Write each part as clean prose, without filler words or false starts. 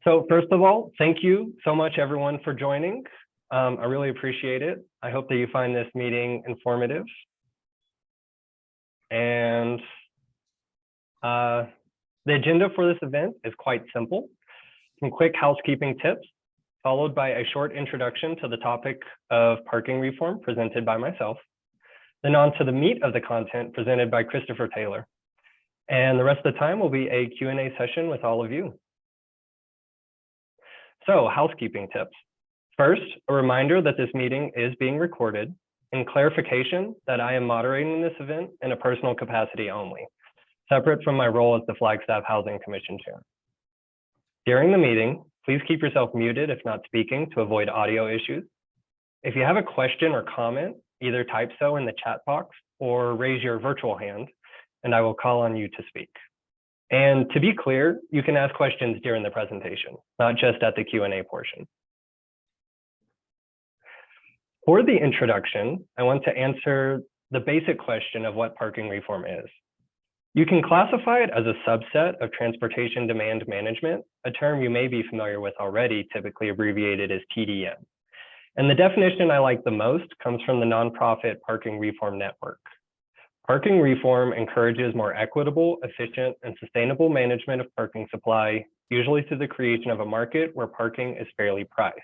So first of all, thank you so much everyone for joining. I really appreciate it. I hope that you find this meeting informative. And the agenda for this event is quite simple. Some quick housekeeping tips, followed by a short introduction to the topic of parking reform presented by myself. Then on to the meat of the content presented by Christopher Taylor. And the rest of the time will be a Q&A session with all of you. So housekeeping tips. First, a reminder that this meeting is being recorded, and clarification that I am moderating this event in a personal capacity only, separate from my role as the Flagstaff Housing Commission Chair. During the meeting, please keep yourself muted if not speaking to avoid audio issues. If you have a question or comment, either type so in the chat box or raise your virtual hand, and I will call on you to speak. And to be clear, you can ask questions during the presentation, not just at the Q&A portion. For the introduction, I want to answer the basic question of what parking reform is. You can classify it as a subset of transportation demand management, a term you may be familiar with already, typically abbreviated as TDM. And the definition I like the most comes from the nonprofit Parking Reform Network. Parking reform encourages more equitable, efficient, and sustainable management of parking supply, usually through the creation of a market where parking is fairly priced.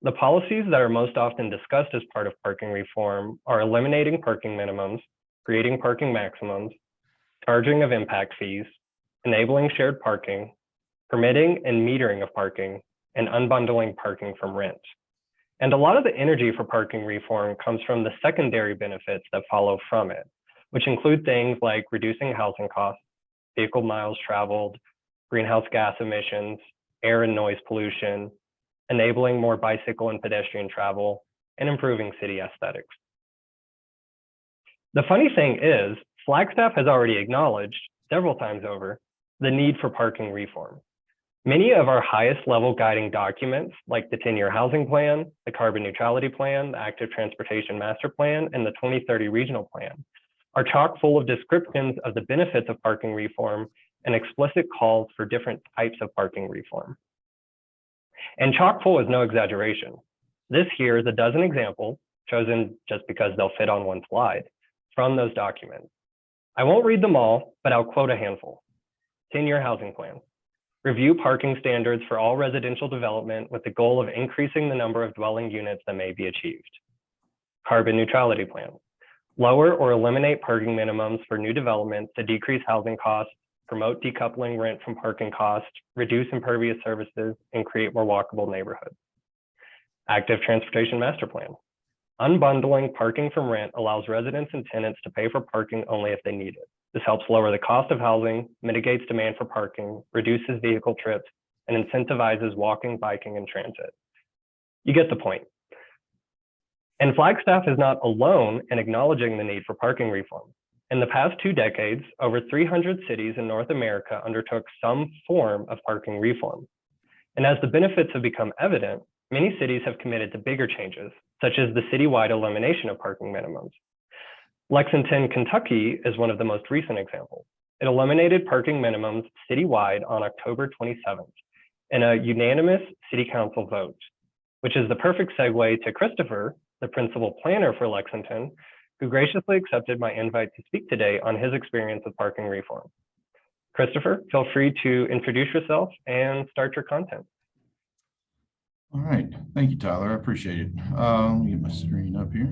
The policies that are most often discussed as part of parking reform are eliminating parking minimums, creating parking maximums, charging of impact fees, enabling shared parking, permitting and metering of parking, and unbundling parking from rent. And a lot of the energy for parking reform comes from the secondary benefits that follow from it, which include things like reducing housing costs, vehicle miles traveled, greenhouse gas emissions, air and noise pollution, enabling more bicycle and pedestrian travel, and improving city aesthetics. The funny thing is, Flagstaff has already acknowledged several times over the need for parking reform. Many of our highest level guiding documents, like the 10-year housing plan, the carbon neutrality plan, the active transportation master plan, and the 2030 regional plan, are chock full of descriptions of the benefits of parking reform and explicit calls for different types of parking reform. And chock full is no exaggeration. This here is a dozen examples, chosen just because they'll fit on one slide, from those documents. I won't read them all, but I'll quote a handful. 10-year housing plan. Review parking standards for all residential development with the goal of increasing the number of dwelling units that may be achieved. Carbon neutrality plan. Lower or eliminate parking minimums for new developments to decrease housing costs, promote decoupling rent from parking costs, reduce impervious surfaces, and create more walkable neighborhoods. Active transportation master plan. Unbundling parking from rent allows residents and tenants to pay for parking only if they need it. This helps lower the cost of housing, mitigates demand for parking, reduces vehicle trips, and incentivizes walking, biking, and transit. You get the point. And Flagstaff is not alone in acknowledging the need for parking reform. In the past 2 decades, over 300 cities in North America undertook some form of parking reform. And as the benefits have become evident, many cities have committed to bigger changes, such as the citywide elimination of parking minimums. Lexington, Kentucky is one of the most recent examples. It eliminated parking minimums citywide on October 27th in a unanimous city council vote, which is the perfect segue to Christopher, the principal planner for Lexington, who graciously accepted my invite to speak today on his experience with parking reform. Christopher, feel free to introduce yourself and start your content. All right, thank you, Tyler. I appreciate it. Let me get my screen up here.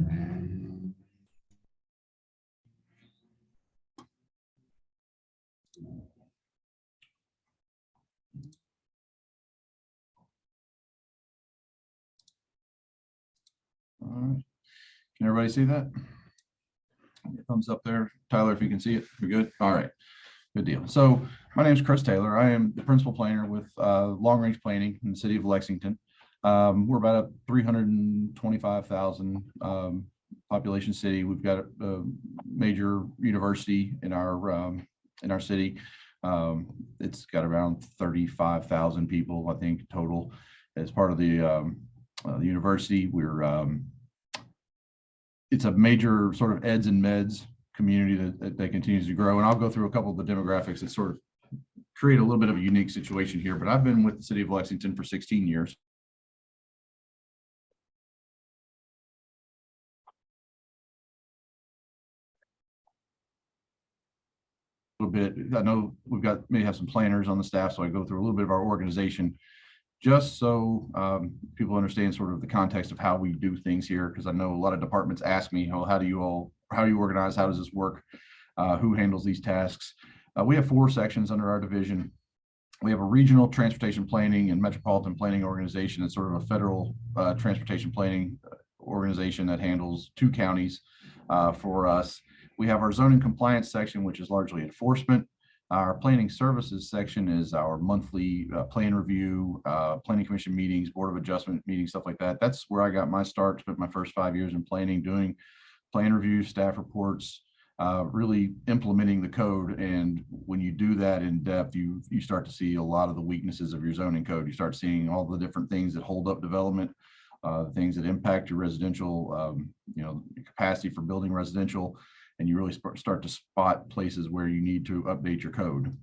All right, can everybody see that? Thumbs up there, Tyler, if you can see it. You're good. All right, good deal. So my name is Chris Taylor. I am the principal planner with long range planning in the city of Lexington. We're about a 325,000 population city. We've got a major university in our city. It's got around 35,000 people, I think, total as part of the university. It's a major sort of eds and meds community that continues to grow. And I'll go through a couple of the demographics that sort of create a little bit of a unique situation here, but I've been with the city of Lexington for 16 years. A little bit, I know we've got, may have some planners on the staff, so I go through a little bit of our organization just so people understand sort of the context of how we do things here, because I know a lot of departments ask me, oh, how do you organize? How does this work? Who handles these tasks? We have 4 sections under our division. We have a regional transportation planning and metropolitan planning organization. It's sort of a federal transportation planning organization that handles 2 counties for us. We have our zoning compliance section, which is largely enforcement. Our planning services section is our monthly plan review, planning commission meetings, board of adjustment meetings, stuff like that. That's where I got my start. Spent my first 5 years in planning, doing plan reviews, staff reports, really implementing the code. And when you do that in depth, you start to see a lot of the weaknesses of your zoning code. You start seeing all the different things that hold up development, things that impact your residential, capacity for building residential. And you really start to spot places where you need to update your code.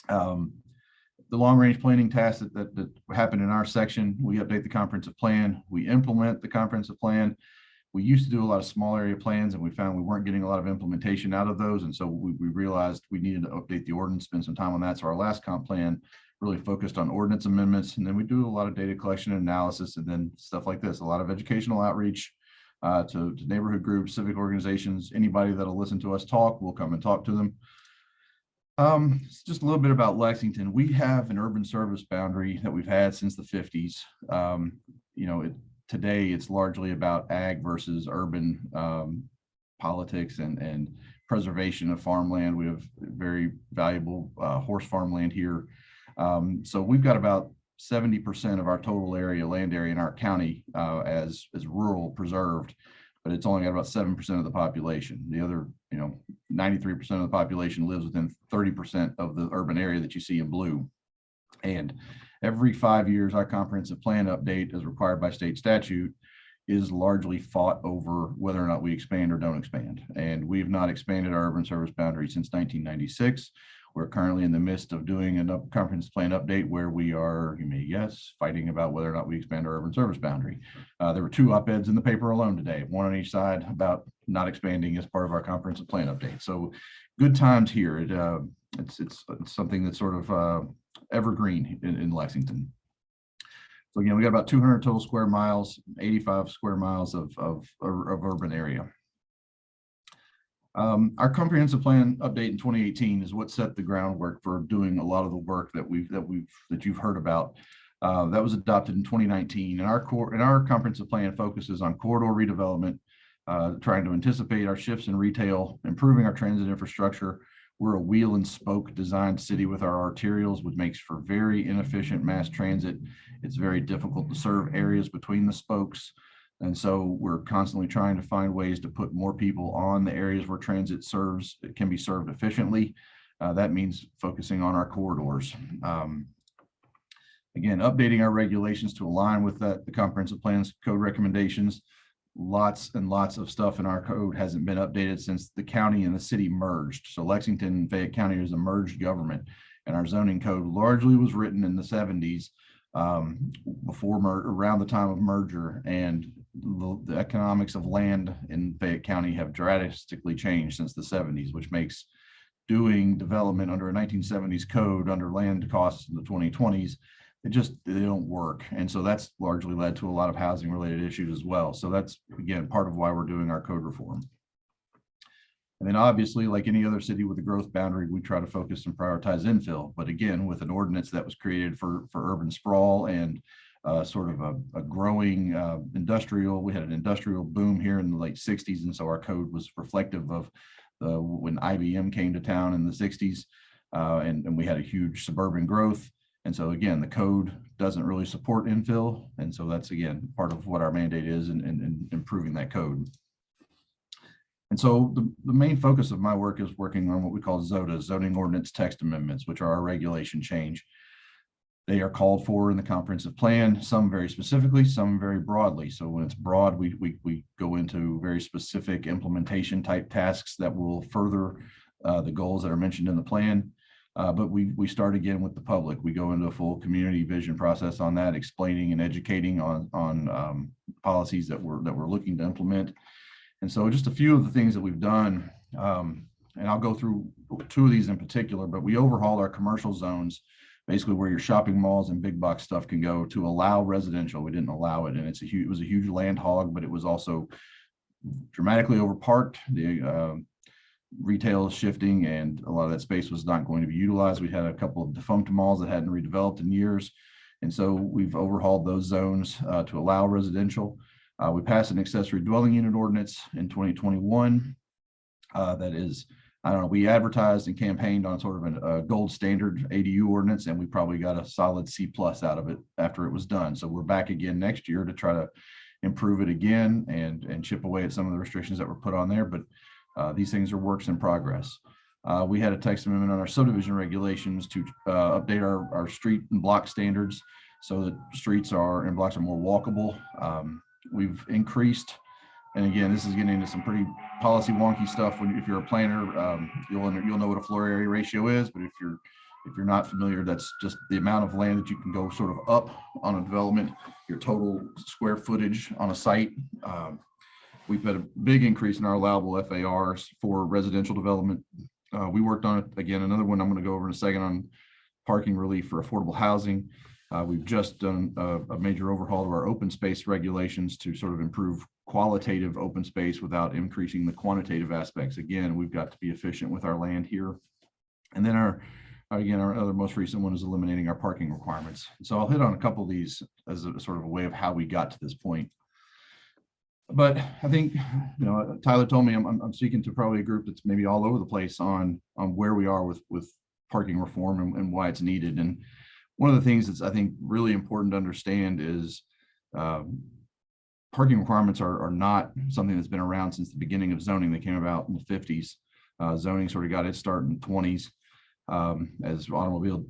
The long range planning tasks that happen in our section, we update the comprehensive plan, we implement the comprehensive plan. We used to do a lot of small area plans, and we found we weren't getting a lot of implementation out of those. And so we realized we needed to update the ordinance, spend some time on that. So our last comp plan really focused on ordinance amendments. And then we do a lot of data collection and analysis, and then stuff like this, a lot of educational outreach to neighborhood groups, civic organizations. Anybody that'll listen to us talk, we'll come and talk to them. Just a little bit about Lexington. We have an urban service boundary that we've had since the 50s. Today it's largely about ag versus urban politics and preservation of farmland. We have very valuable horse farmland here. So we've got about 70% of our total land area in our county as rural preserved, but it's only got about 7% of the population. The other, 93% of the population lives within 30% of the urban area that you see in blue. And every 5 years, our comprehensive plan update, as required by state statute, is largely fought over whether or not we expand or don't expand. And we've not expanded our urban service boundary since 1996. We're currently in the midst of doing a comprehensive plan update where we are, you may guess, fighting about whether or not we expand our urban service boundary. There were 2 op-eds in the paper alone today, one on each side about not expanding as part of our comprehensive plan update. So good times here. It's something that's sort of evergreen in Lexington. So again, we got about 200 total square miles, 85 square miles of urban area. Our comprehensive plan update in 2018 is what set the groundwork for doing a lot of the work that you've heard about. That was adopted in 2019, and our comprehensive plan focuses on corridor redevelopment, trying to anticipate our shifts in retail, improving our transit infrastructure. We're a wheel and spoke designed city with our arterials, which makes for very inefficient mass transit. It's very difficult to serve areas between the spokes. And so we're constantly trying to find ways to put more people on the areas where transit can be served efficiently. That means focusing on our corridors. Again, updating our regulations to align with the comprehensive plan's code recommendations. Lots and lots of stuff in our code hasn't been updated since the county and the city merged. So Lexington and Fayette County is a merged government, and our zoning code largely was written in the 70s, around the time of merger, and the economics of land in Fayette County have drastically changed since the 70s, which makes doing development under a 1970s code under land costs in the 2020s, they don't work. And so that's largely led to a lot of housing related issues as well. So that's, again, part of why we're doing our code reform. And then obviously, like any other city with a growth boundary, we try to focus and prioritize infill. But again, with an ordinance that was created for urban sprawl and sort of a growing industrial, we had an industrial boom here in the late 60s. And so our code was reflective of when IBM came to town in the 60s, and we had a huge suburban growth. And so again, the code doesn't really support infill. And so that's, again, part of what our mandate is in improving that code. And so the main focus of my work is working on what we call ZOTAs, zoning ordinance text amendments, which are our regulation change. They are called for in the comprehensive plan, some very specifically, some very broadly. So when it's broad, we go into very specific implementation type tasks that will further the goals that are mentioned in the plan. But we start again with the public. We go into a full community vision process on that, explaining and educating on policies that we're looking to implement. And so just a few of the things that we've done, and I'll go through two of these in particular, but we overhauled our commercial zones, basically where your shopping malls and big box stuff can go, to allow residential. We didn't allow it, and it was a huge land hog, but it was also dramatically overparked. The retail is shifting, and a lot of that space was not going to be utilized. We had a couple of defunct malls that hadn't redeveloped in years, and so we've overhauled those zones to allow residential. We passed an accessory dwelling unit ordinance in 2021. That is, I don't know, we advertised and campaigned on sort of a gold standard ADU ordinance, and we probably got a solid C+ out of it after it was done. So we're back again next year to try to improve it again and chip away at some of the restrictions that were put on there. But these things are works in progress. We had a text amendment on our subdivision regulations to update our street and block standards so that streets and blocks are more walkable. We've increased, and again, this is getting into some pretty policy wonky stuff. If you're a planner, you'll know what a floor area ratio is, but if you're not familiar, that's just the amount of land that you can go sort of up on a development, your total square footage on a site. We've had a big increase in our allowable FARs for residential development. We worked on it again. Another one I'm going to go over in a second on parking relief for affordable housing. We've just done a major overhaul of our open space regulations to sort of improve qualitative open space without increasing the quantitative aspects. Again, we've got to be efficient with our land here. And then our other most recent one is eliminating our parking requirements. So I'll hit on a couple of these as a sort of a way of how we got to this point. But I think, Tyler told me I'm speaking to probably a group that's maybe all over the place on where we are with parking reform and why it's needed. And one of the things that's, I think, really important to understand is parking requirements are not something that's been around since the beginning of zoning. They came about in the 50s. Zoning sort of got its start in the 20s. As automobile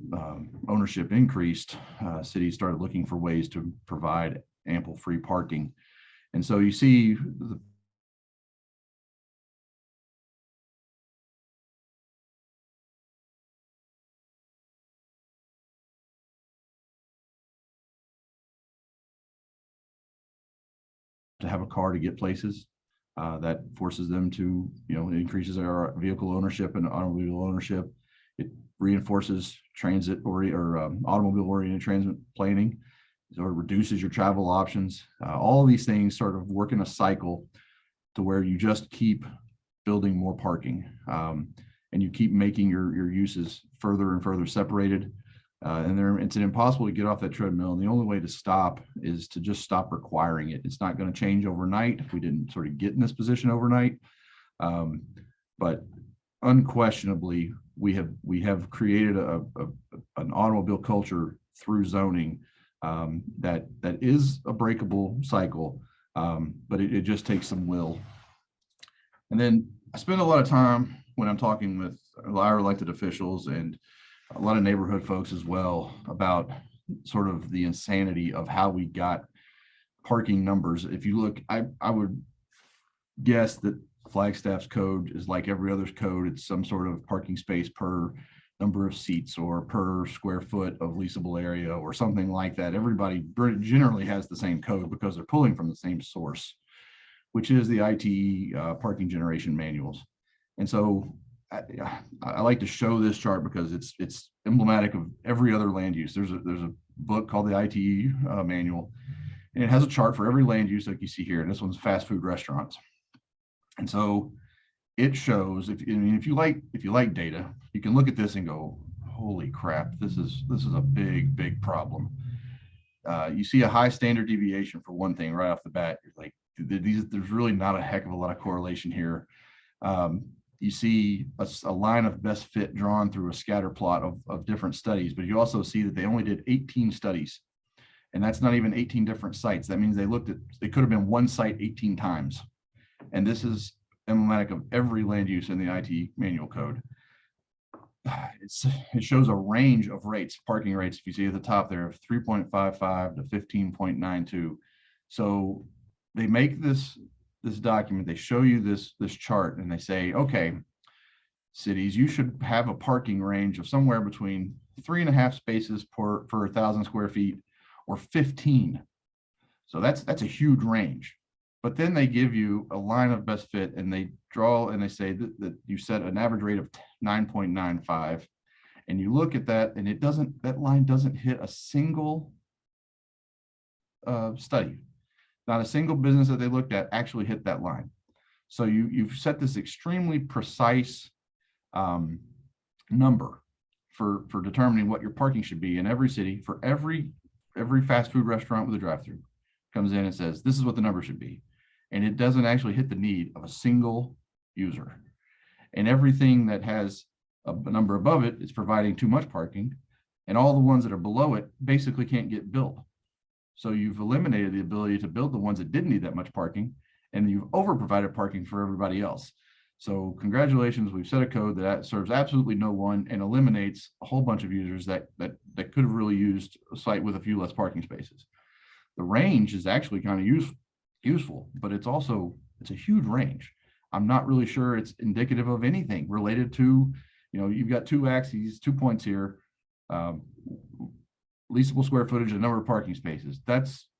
ownership increased, cities started looking for ways to provide ample free parking. And so you see to have a car to get places. That forces them to, it increases our vehicle ownership and automobile ownership. It reinforces transit or automobile oriented transit planning. So it reduces your travel options. All of these things sort of work in a cycle to where you just keep building more parking, and you keep making your uses further and further separated. It's impossible to get off that treadmill. And the only way to stop is to just stop requiring it. It's not going to change overnight. We didn't sort of get in this position overnight. But unquestionably, we have created an automobile culture through zoning that is a breakable cycle, but it just takes some will. And then I spend a lot of time when I'm talking with our elected officials and a lot of neighborhood folks as well about sort of the insanity of how we got parking numbers. If you look, I would guess that Flagstaff's code is like every other's code. It's some sort of parking space per number of seats or per square foot of leasable area or something like that. Everybody generally has the same code because they're pulling from the same source, which is the ITE parking generation manuals. And so I like to show this chart because it's emblematic of every other land use. There's a book called the ITE manual, and it has a chart for every land use like you see here. And this one's fast food restaurants. And so it shows, if you like data, you can look at this and go, holy crap, this is a big problem. You see a high standard deviation for one thing right off the bat. You're like, there's really not a heck of a lot of correlation here. You see a line of best fit drawn through a scatter plot of different studies, but you also see that they only did 18 studies, and that's not even 18 different sites. That means they could have been one site 18 times. And this is emblematic of every land use in the IT manual code. It shows a range of rates, parking rates, if you see at the top there, of 3.55 to 15.92. So they make this document, they show you this chart, and they say, okay, cities, you should have a parking range of somewhere between 3.5 spaces per 1,000 square feet or 15. So that's a huge range. But then they give you a line of best fit and they draw and they say that you set an average rate of 9.95. And you look at that and that line doesn't hit a single study. Not a single business that they looked at actually hit that line. So you've set this extremely precise number for determining what your parking should be in every city for every fast food restaurant with a drive-through comes in and says, this is what the number should be. And it doesn't actually hit the need of a single user. And everything that has a number above it is providing too much parking, and all the ones that are below it basically can't get built. So you've eliminated the ability to build the ones that didn't need that much parking, and you've over provided parking for everybody else. So congratulations, we've set a code that serves absolutely no one and eliminates a whole bunch of users that could have really used a site with a few less parking spaces. The range is actually kind of useful, but it's a huge range. I'm not really sure it's indicative of anything related to, you've got two axes, 2 points here, leasable square footage and number of parking spaces.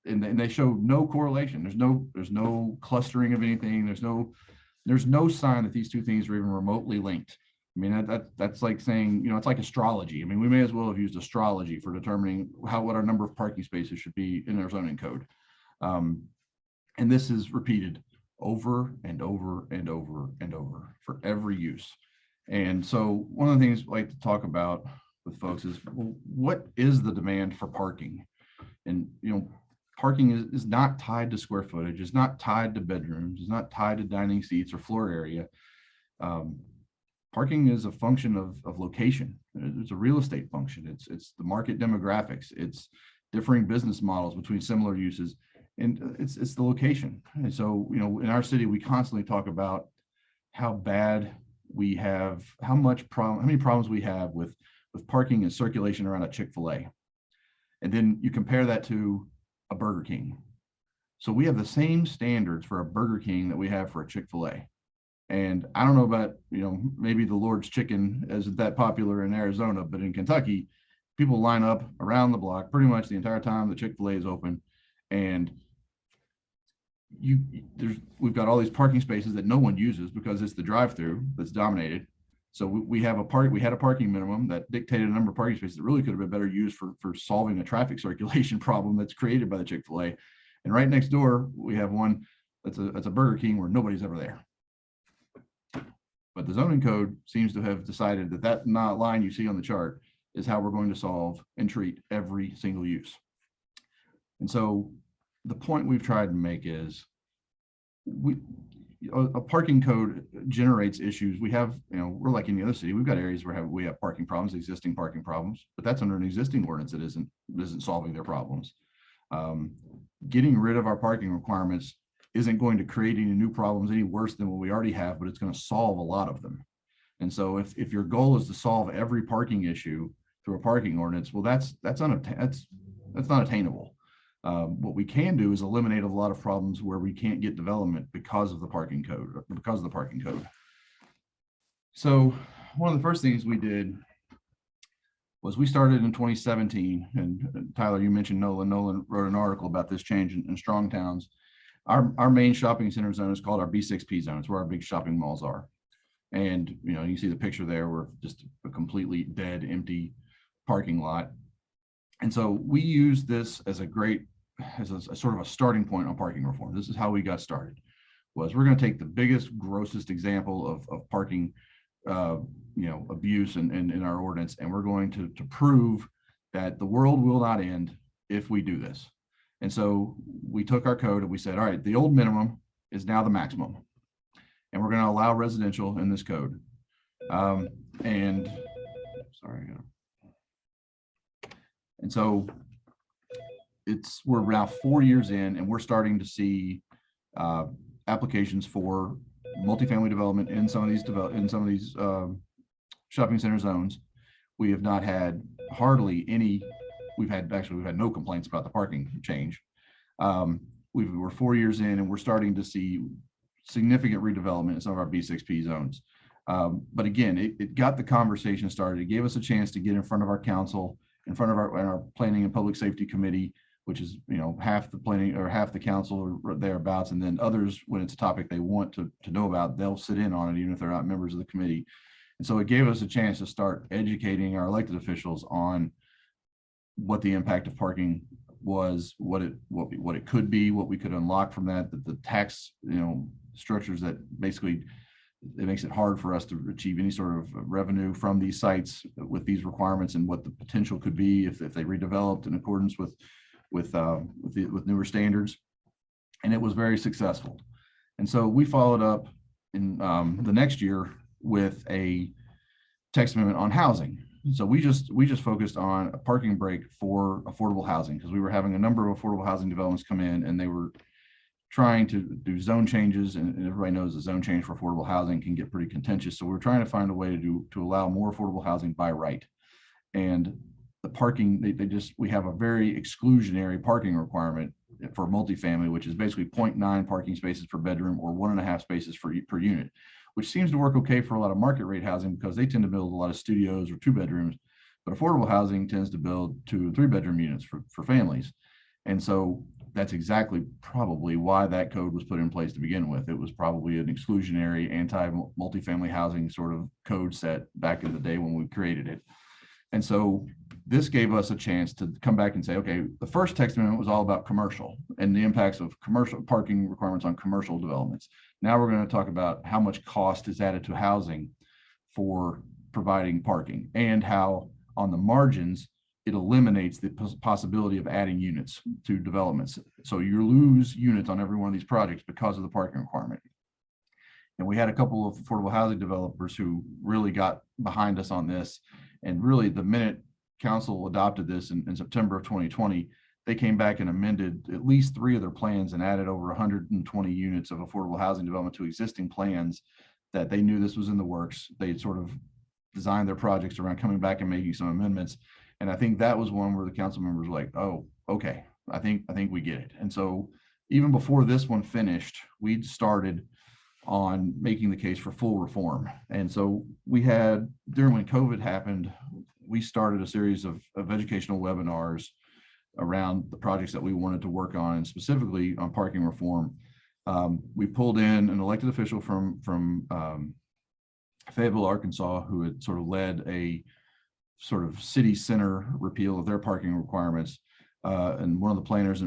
And they show no correlation. There's no clustering of anything. There's no sign that these two things are even remotely linked. I mean, that's like saying, it's like astrology. I mean, we may as well have used astrology for determining what our number of parking spaces should be in our zoning code. And this is repeated over and over and over and over for every use. And so one of the things I like to talk about with folks is, well, what is the demand for parking? And, parking is not tied to square footage, is not tied to bedrooms, is not tied to dining seats or floor area. Parking is a function of location. It's a real estate function. It's the market demographics. It's differing business models between similar uses, and it's the location. And so, in our city, we constantly talk about how bad we have, how many problems we have with parking and circulation around a Chick-fil-A. And then you compare that to a Burger King. So we have the same standards for a Burger King that we have for a Chick-fil-A. And I don't know about, maybe the Lord's chicken isn't that popular in Arizona, but in Kentucky, people line up around the block pretty much the entire time the Chick-fil-A is open. And we've got all these parking spaces that no one uses because it's the drive-through that's dominated. So we had a parking minimum that dictated a number of parking spaces that really could have been better used for solving a traffic circulation problem that's created by the Chick-fil-A. And right next door, we have one that's a Burger King where nobody's ever there. But the zoning code seems to have decided that line you see on the chart is how we're going to solve and treat every single use. And so the point we've tried to make is a parking code generates issues. We have, we're like any other city. We've got areas where we have parking problems, existing parking problems, but that's under an existing ordinance that isn't solving their problems. Getting rid of our parking requirements isn't going to create any new problems any worse than what we already have, but it's going to solve a lot of them. And so if your goal is to solve every parking issue through a parking ordinance, well, that's not attainable. What we can do is eliminate a lot of problems where we can't get development because of the parking code. So one of the first things we did was we started in 2017, and Tyler, you mentioned Nolan. Nolan wrote an article about this change in strong towns. Our main shopping center zone is called our B6P zone. It's where our big shopping malls are. And, you see the picture there, we're just a completely dead, empty parking lot. And so we use this as a sort of a starting point on parking reform. This is how we got started, was we're going to take the biggest, grossest example of parking, abuse in our ordinance, and we're going to prove that the world will not end if we do this. And so we took our code and we said, all right, the old minimum is now the maximum, and we're going to allow residential in this code. And so we're now 4 years in, and we're starting to see applications for multifamily development in some of these shopping center zones. We have not had hardly any. We've had no complaints about the parking change. We're 4 years in, and we're starting to see significant redevelopment in some of our B6P zones. But again, it got the conversation started. It gave us a chance to get in front of our council, in front of our planning and public safety committee, which is, half the planning or half the council or thereabouts. And then others, when it's a topic they want to know about, they'll sit in on it, even if they're not members of the committee. And so it gave us a chance to start educating our elected officials on what the impact of parking was, what it could be, what we could unlock from that, the tax, structures that basically it makes it hard for us to achieve any sort of revenue from these sites with these requirements, and what the potential could be if they redeveloped in accordance with newer standards. And it was very successful. And so we followed up in the next year with a text amendment on housing. So we just focused on a parking brake for affordable housing, because we were having a number of affordable housing developments come in, and they were trying to do zone changes, and everybody knows the zone change for affordable housing can get pretty contentious. So we're trying to find a way to allow more affordable housing by right. And the parking, we have a very exclusionary parking requirement for multifamily, which is basically 0.9 parking spaces per bedroom or 1.5 spaces per unit, which seems to work okay for a lot of market rate housing because they tend to build a lot of studios or 2 bedrooms, but affordable housing tends to build 2 or 3 bedroom units for families. And so that's exactly probably why that code was put in place to begin with. It was probably an exclusionary anti-multifamily housing sort of code set back in the day when we created it. And so this gave us a chance to come back and say, okay, the first text amendment was all about commercial and the impacts of commercial parking requirements on commercial developments. Now we're going to talk about how much cost is added to housing for providing parking, and how on the margins, it eliminates the possibility of adding units to developments. So you lose units on every one of these projects because of the parking requirement. And we had a couple of affordable housing developers who really got behind us on this. And really, the minute council adopted this in September of 2020, they came back and amended at least 3 of their plans and added over 120 units of affordable housing development to existing plans that they knew this was in the works. They had sort of designed their projects around coming back and making some amendments. And I think that was one where the council members were like, oh, okay, I think we get it. And so even before this one finished, we'd started on making the case for full reform. And so we had, during when COVID happened, we started a series of educational webinars around the projects that we wanted to work on, and specifically on parking reform. We pulled in an elected official from Fayetteville, Arkansas, who had sort of led a sort of city center repeal of their parking requirements, and one of the planners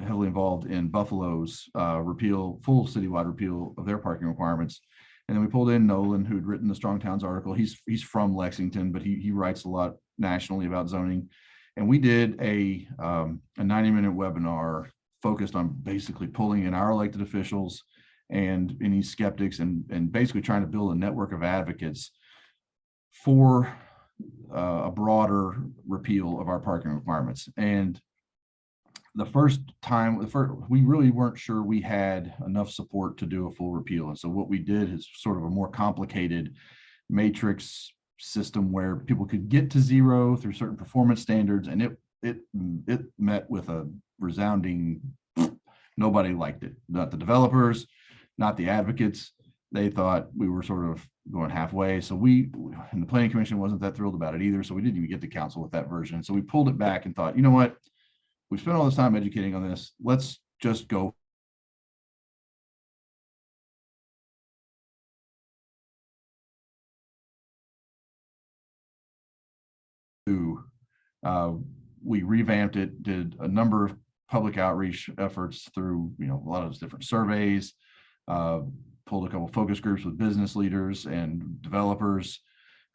heavily involved in Buffalo's full citywide repeal of their parking requirements. And then we pulled in Nolan, who'd written the Strong Towns article. He's from Lexington, but he writes a lot nationally about zoning. And we did a 90-minute webinar focused on basically pulling in our elected officials and any skeptics, and basically trying to build a network of advocates for a broader repeal of our parking requirements. And the first time, we really weren't sure we had enough support to do a full repeal. And so what we did is sort of a more complicated matrix system where people could get to 0 through certain performance standards. And it met with a resounding, nobody liked it. Not the developers, not the advocates. They thought we were sort of going halfway. So and the planning commission wasn't that thrilled about it either. So we didn't even get to council with that version. So we pulled it back and thought, you know what? We spent all this time educating on this. Let's just go. We revamped it, did a number of public outreach efforts through, a lot of different surveys, pulled a couple of focus groups with business leaders and developers.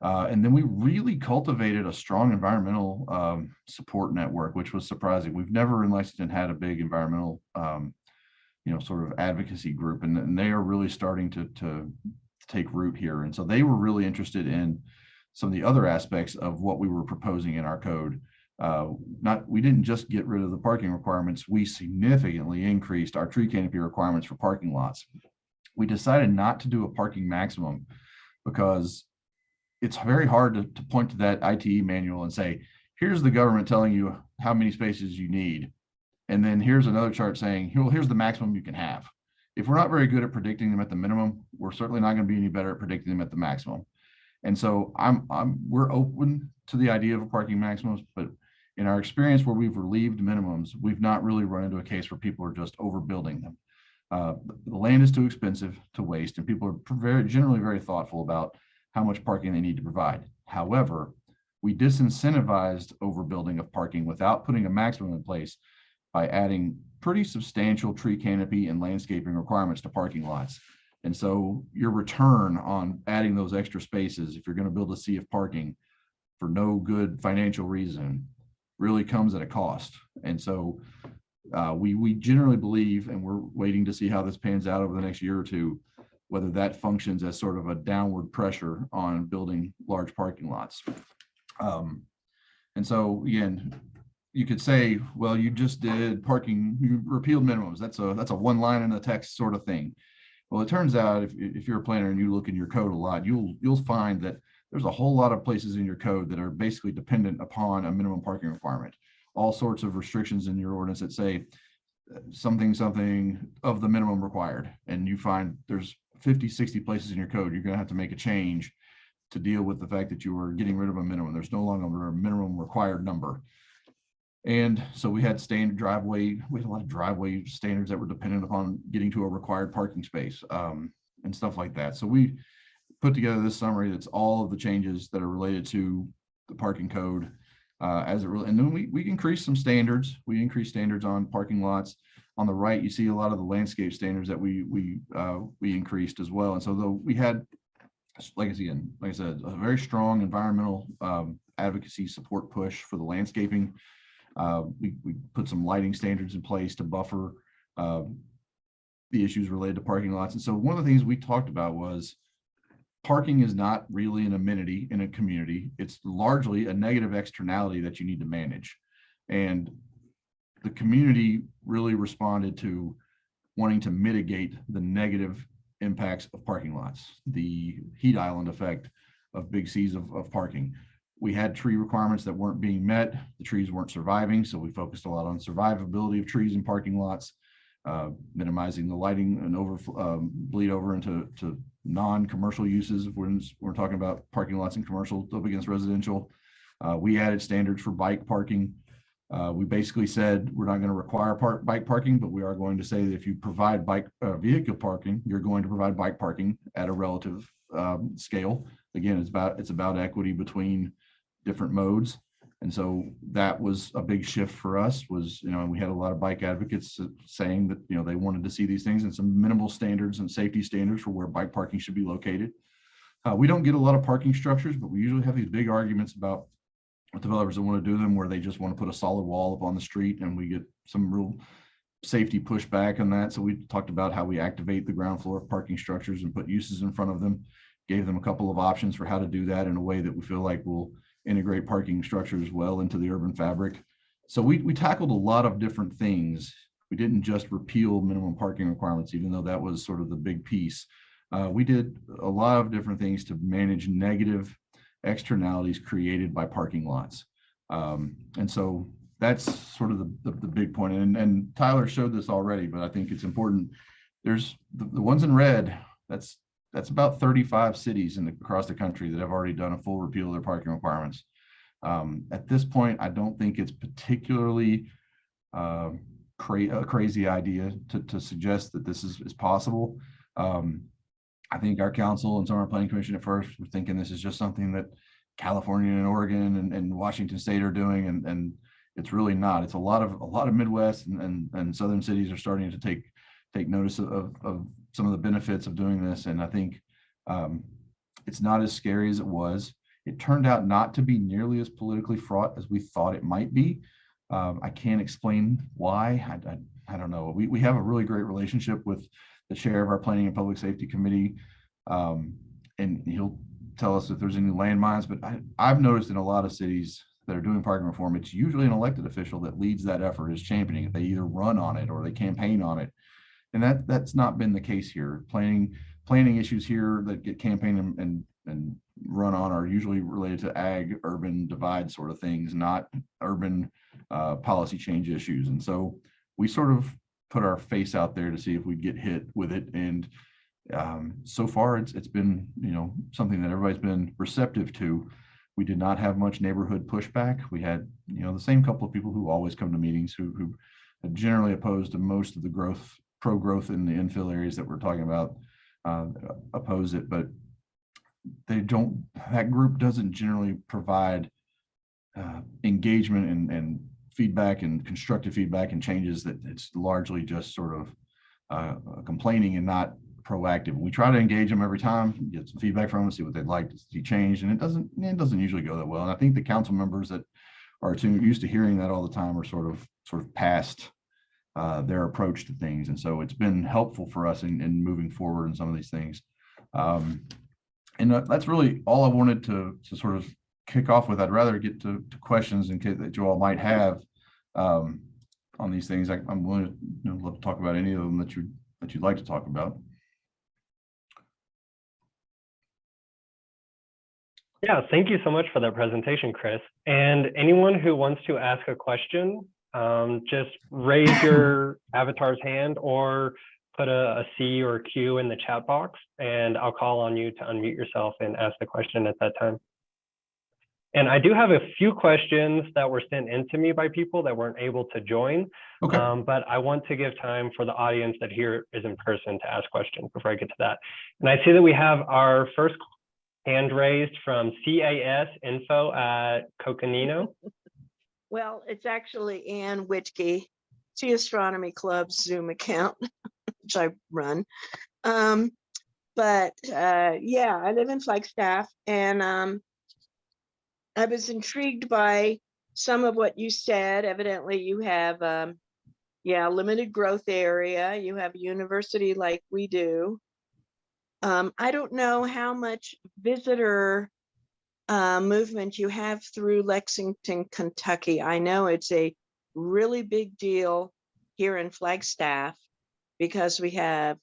And then we really cultivated a strong environmental support network, which was surprising. We've never in Lexington had a big environmental, sort of advocacy group, and they are really starting to take root here. And so they were really interested in some of the other aspects of what we were proposing in our code. We didn't just get rid of the parking requirements, we significantly increased our tree canopy requirements for parking lots. We decided not to do a parking maximum because it's very hard to point to that ITE manual and say, here's the government telling you how many spaces you need. And then here's another chart saying, here's the maximum you can have. if we're not very good at predicting them at the minimum, we're certainly not going to be any better at predicting them at the maximum. And so we're open to the idea of parking maximums, but in our experience where we've relieved minimums, we've not really run into a case where people are just overbuilding them. The land is too expensive to waste, and people are generally very thoughtful about how much parking they need to provide. However, we disincentivized overbuilding of parking without putting a maximum in place by adding pretty substantial tree canopy and landscaping requirements to parking lots. And so your return on adding those extra spaces, if you're going to build a sea of parking for no good financial reason, really comes at a cost. And so we generally believe, and we're waiting to see how this pans out over the next year or two, whether that functions as sort of a downward pressure on building large parking lots. And so again, you could say, well, you just did parking, you repealed minimums. That's a one line in the text sort of thing. Well, it turns out if you're a planner and you look in your code a lot, you'll find that there's a whole lot of places in your code that are basically dependent upon a minimum parking requirement. All sorts of restrictions in your ordinance that say something of the minimum required. And you find there's 50, 60 places in your code, you're going to have to make a change to deal with the fact that you were getting rid of a minimum. There's no longer a minimum required number. And so we had standard driveway, we had a lot of driveway standards that were dependent upon getting to a required parking space and stuff like that. So we put together this summary that's all of the changes that are related to the parking code as it really, and then we increased some standards. We increased standards on parking lots. On the right, you see a lot of the landscape standards that we increased as well. And so though we had, like I said, a very strong environmental advocacy support push for the landscaping. We put some lighting standards in place to buffer the issues related to parking lots. And so one of the things we talked about was parking is not really an amenity in a community. It's largely a negative externality that you need to manage. And the community really responded to wanting to mitigate the negative impacts of parking lots, the heat island effect of big seas of parking. We had tree requirements that weren't being met. The trees weren't surviving. So we focused a lot on survivability of trees in parking lots, minimizing the lighting and bleed over into non-commercial uses when we're talking about parking lots and commercial up against residential. We added standards for bike parking. We basically said we're not going to require bike parking, but we are going to say that if you provide vehicle parking, you're going to provide bike parking at a relative scale. Again, it's about equity between different modes. And so that was a big shift for us was, and we had a lot of bike advocates saying that, they wanted to see these things and some minimal standards and safety standards for where bike parking should be located. We don't get a lot of parking structures, but we usually have these big arguments about developers that want to do them where they just want to put a solid wall up on the street, and we get some real safety pushback on that. So we talked about how we activate the ground floor parking structures and put uses in front of them, gave them a couple of options for how to do that in a way that we feel like will integrate parking structures well into the urban fabric. So we tackled a lot of different things. We didn't just repeal minimum parking requirements, even though that was sort of the big piece. We did a lot of different things to manage negative externalities created by parking lots. And so that's sort of the big point. And Tyler showed this already, but I think it's important. There's the ones in red, that's about 35 cities across the country that have already done a full repeal of their parking requirements. At this point, I don't think it's particularly a crazy idea to suggest that this is possible. I think our council and some of our planning commission at first were thinking this is just something that California and Oregon and Washington State are doing, and it's really not. It's a lot of Midwest and southern cities are starting to take notice of some of the benefits of doing this. And I think it's not as scary as it was. It turned out not to be nearly as politically fraught as we thought it might be. I can't explain why. I don't know. We have a really great relationship with the chair of our planning and public safety committee. And he'll tell us if there's any landmines, but I've noticed in a lot of cities that are doing parking reform, it's usually an elected official that leads that effort, is championing it. They either run on it or they campaign on it. And that's not been the case here. Planning issues here that get campaigned and run on are usually related to ag urban divide sort of things, not urban policy change issues. And so we sort of put our face out there to see if we'd get hit with it. And so far it's been, something that everybody's been receptive to. We did not have much neighborhood pushback. We had, the same couple of people who always come to meetings who are generally opposed to most of the pro-growth in the infill areas that we're talking about, oppose it, but that group doesn't generally provide engagement and feedback and constructive feedback and changes. That it's largely just sort of complaining and not proactive. We try to engage them every time, get some feedback from them, see what they'd like to see changed, and it doesn't usually go that well. And I think the council members that are used to hearing that all the time are sort of past their approach to things, and so it's been helpful for us in moving forward in some of these things. And that's really all I wanted to sort of kick off with. I'd rather get to questions in case that you all might have on these things. I'm willing to love to talk about any of them that you'd like to talk about. Yeah, thank you so much for that presentation, Chris. And anyone who wants to ask a question, just raise your avatar's hand or put a C or a Q in the chat box, and I'll call on you to unmute yourself and ask the question at that time. And I do have a few questions that were sent in to me by people that weren't able to join. Okay. But I want to give time for the audience that here is in person to ask questions before I get to that. And I see that we have our first hand raised from CAS info at Coconino. Well, it's actually Ann Whitkey, Sea Astronomy Club's Zoom account, which I run. Yeah, I live in Flagstaff, and I was intrigued by some of what you said. Evidently, you have limited growth area. You have a university like we do. I don't know how much visitor movement you have through Lexington, Kentucky. I know it's a really big deal here in Flagstaff because we have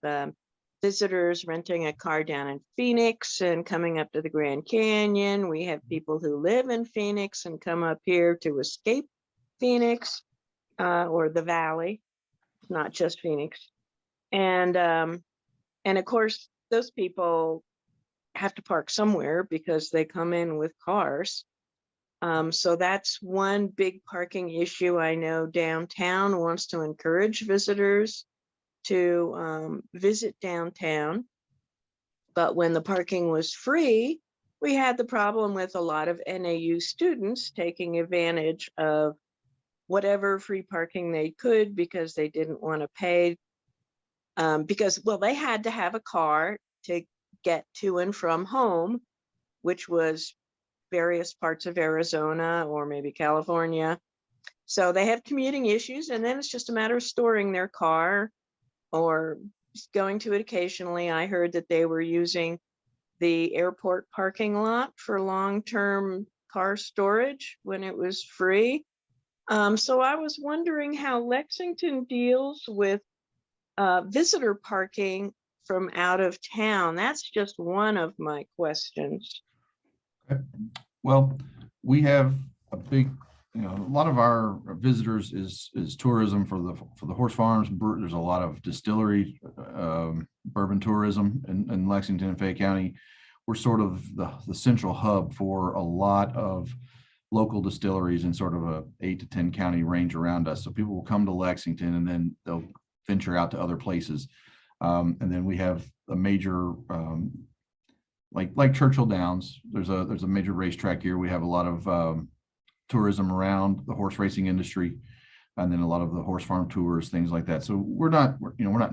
visitors renting a car down in Phoenix and coming up to the Grand Canyon. We have people who live in Phoenix and come up here to escape Phoenix or the Valley, not just Phoenix. And of course, those people have to park somewhere because they come in with cars. So that's one big parking issue. I know downtown wants to encourage visitors to visit downtown. But when the parking was free, we had the problem with a lot of NAU students taking advantage of whatever free parking they could because they didn't want to pay because they had to have a car to get to and from home, which was various parts of Arizona or maybe California. So they have commuting issues, and then it's just a matter of storing their car or going to it occasionally. I heard that they were using the airport parking lot for long-term car storage when it was free. So I was wondering how Lexington deals with visitor parking from out of town. That's just one of my questions. Okay. Well, we have a big, a lot of our visitors is tourism for the horse farms. There's a lot of distillery, bourbon tourism in Lexington and Fayette County. We're sort of the central hub for a lot of local distilleries in sort of a 8 to 10 county range around us. So people will come to Lexington and then they'll venture out to other places. And then we have a major, like Churchill Downs, there's a major racetrack here. We have a lot of tourism around the horse racing industry, and then a lot of the horse farm tours, things like that. So we're not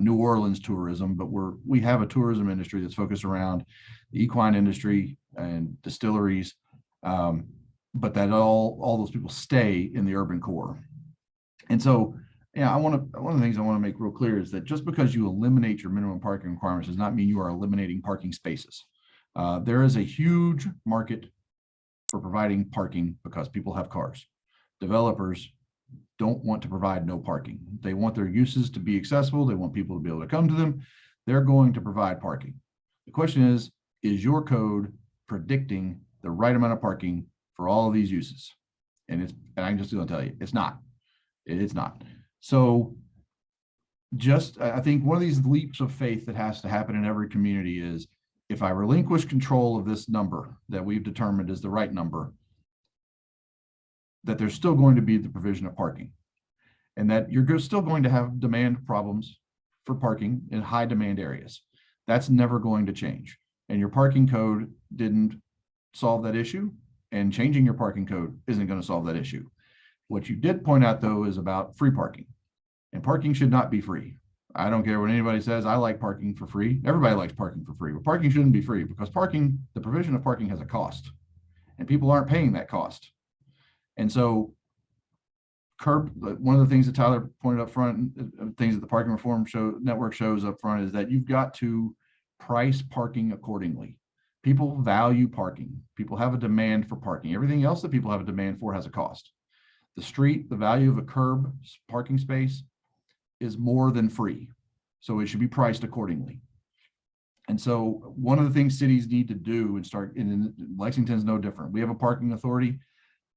New Orleans tourism, but we have a tourism industry that's focused around the equine industry and distilleries. But that all those people stay in the urban core. And so, one of the things I want to make real clear is that just because you eliminate your minimum parking requirements does not mean you are eliminating parking spaces. There is a huge market for providing parking because people have cars. Developers don't want to provide no parking. They want their uses to be accessible. They want people to be able to come to them. They're going to provide parking. The question is your code predicting the right amount of parking for all of these uses? And I'm just going to tell you, it's not. It's not. So just, I think one of these leaps of faith that has to happen in every community is if I relinquish control of this number that we've determined is the right number, that there's still going to be the provision of parking, and that you're still going to have demand problems for parking in high demand areas. That's never going to change. And your parking code didn't solve that issue, and changing your parking code isn't going to solve that issue. What you did point out, though, is about free parking. And parking should not be free. I don't care what anybody says. I like parking for free. Everybody likes parking for free, but parking shouldn't be free because parking, the provision of parking has a cost, and people aren't paying that cost. And so one of the things that Tyler pointed up front, things that the parking reform network shows up front, is that you've got to price parking accordingly. People value parking. People have a demand for parking. Everything else that people have a demand for has a cost. The street, the value of a curb parking space is more than free. So it should be priced accordingly. And so one of the things cities need to do and start, and Lexington's no different. We have a parking authority,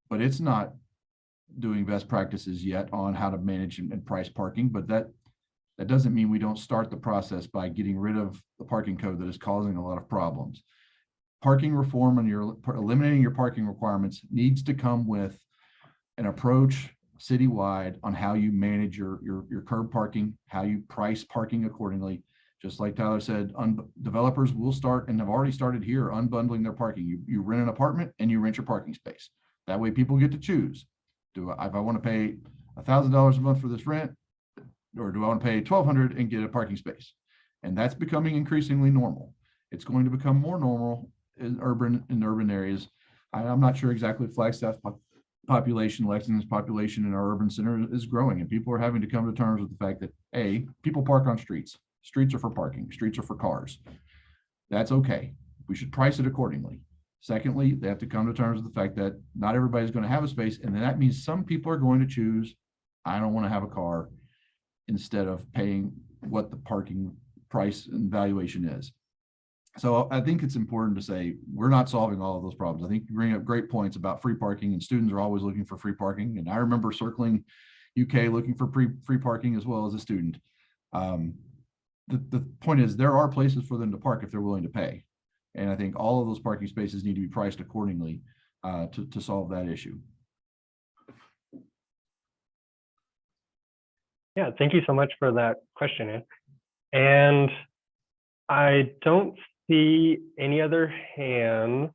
but it's not doing best practices yet on how to manage and price parking. But that doesn't mean we don't start the process by getting rid of the parking code that is causing a lot of problems. Parking reform and eliminating your parking requirements needs to come with an approach citywide on how you manage your curb parking, how you price parking accordingly. Just like Tyler said, developers will start and have already started here unbundling their parking. You rent an apartment and you rent your parking space. That way people get to choose. If I want to pay $1,000 a month for this rent, or do I want to pay $1,200 and get a parking space? And that's becoming increasingly normal. It's going to become more normal in urban areas. I'm not sure exactly Flagstaff's population, Lexington's population in our urban center is growing, and people are having to come to terms with the fact that A, people park on streets. Streets are for parking. Streets are for cars. That's okay. We should price it accordingly. Secondly, they have to come to terms with the fact that not everybody's going to have a space, and then that means some people are going to choose, I don't want to have a car, instead of paying what the parking price and valuation is. So I think it's important to say we're not solving all of those problems. I think you bring up great points about free parking, and students are always looking for free parking. And I remember circling UK looking for free parking as well as a student. The point is there are places for them to park if they're willing to pay. And I think all of those parking spaces need to be priced accordingly to solve that issue. Yeah, thank you so much for that question. And I don't see any other hands.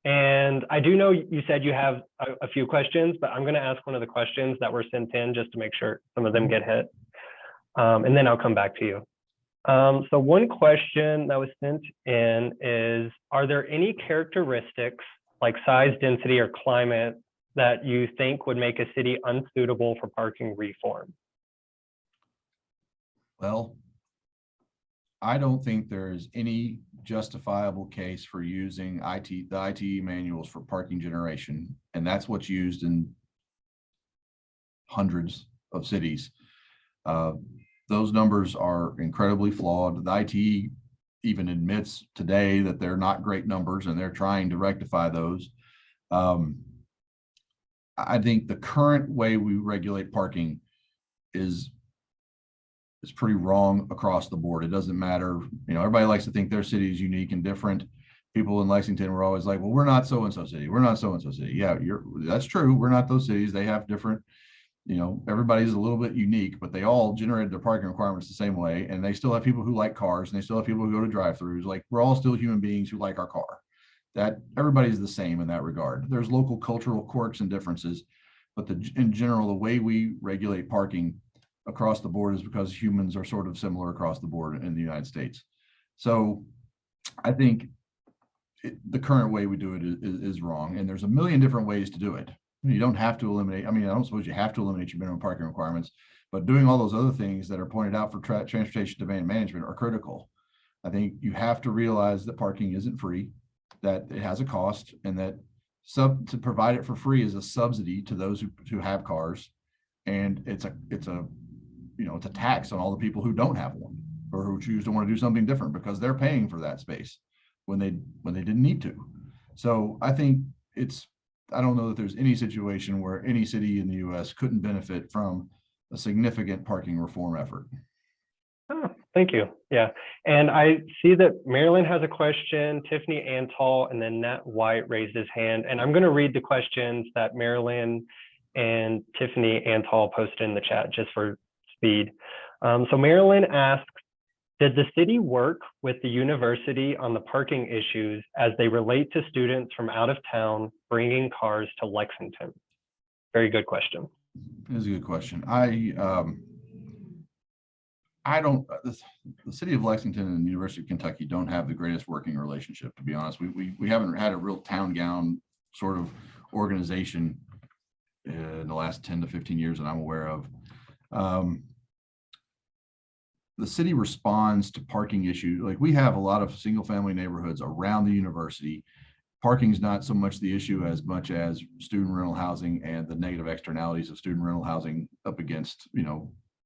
And I do know you said you have a few questions, but I'm going to ask one of the questions that were sent in just to make sure some of them get hit. And then I'll come back to you. So one question that was sent in is, are there any characteristics like size, density, or climate that you think would make a city unsuitable for parking reform? Well, I don't think there's any justifiable case for using the ITE manuals for parking generation, and that's what's used in hundreds of cities. Those numbers are incredibly flawed. The ITE even admits today that they're not great numbers, and they're trying to rectify those. I think the current way we regulate parking is pretty wrong across the board. It doesn't matter. You know, everybody likes to think their city is unique and different. People in Lexington were always like, well, we're not so-and-so city. We're not so-and-so city. Yeah, that's true. We're not those cities. They have different, you know, everybody's a little bit unique, but they all generated their parking requirements the same way. And they still have people who like cars, and they still have people who go to drive-throughs. Like, we're all still human beings who like our car. That everybody's the same in that regard. There's local cultural quirks and differences, but in general, the way we regulate parking across the board is because humans are sort of similar across the board in the United States. So I think the current way we do it is wrong. And there's a million different ways to do it. You don't have to eliminate, I mean, I don't suppose you have to eliminate your minimum parking requirements, but doing all those other things that are pointed out for transportation demand management are critical. I think you have to realize that parking isn't free, that it has a cost, and that to provide it for free is a subsidy to those who have cars. And it's a tax on all the people who don't have one, or who choose to want to do something different because they're paying for that space when they didn't need to. So I think I don't know that there's any situation where any city in the US couldn't benefit from a significant parking reform effort. Thank you. Yeah. And I see that Marilyn has a question, Tiffany Antal, and then Nat White raised his hand. And I'm going to read the questions that Marilyn and Tiffany Antal posted in the chat just for speed. So Marilyn asks, did the city work with the university on the parking issues as they relate to students from out of town bringing cars to Lexington? Very good question. It is a good question. I don't, the city of Lexington and the University of Kentucky don't have the greatest working relationship, to be honest. We haven't had a real town gown sort of organization in the last 10 to 15 years that I'm aware of. The city responds to parking issues. Like, we have a lot of single family neighborhoods around the university. Parking is not so much the issue as much as student rental housing and the negative externalities of student rental housing up against,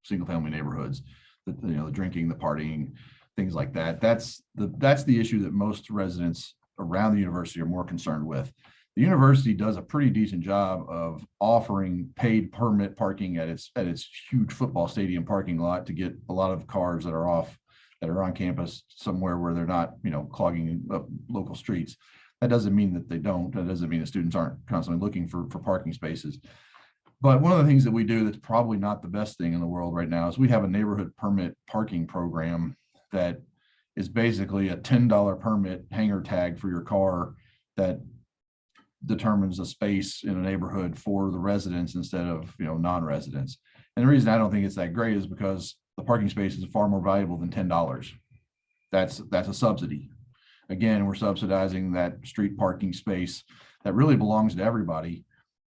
single family neighborhoods, the drinking, the partying, things like that. That's the issue that most residents around the university are more concerned with. The university does a pretty decent job of offering paid permit parking at its huge football stadium parking lot to get a lot of cars that are on campus somewhere where they're not, clogging up local streets. That doesn't mean that they don't. That doesn't mean the students aren't constantly looking for parking spaces. But one of the things that we do that's probably not the best thing in the world right now is we have a neighborhood permit parking program that is basically a $10 permit hanger tag for your car that determines a space in a neighborhood for the residents instead of non-residents. And the reason I don't think it's that great is because the parking space is far more valuable than $10. That's a subsidy. Again, we're subsidizing that street parking space that really belongs to everybody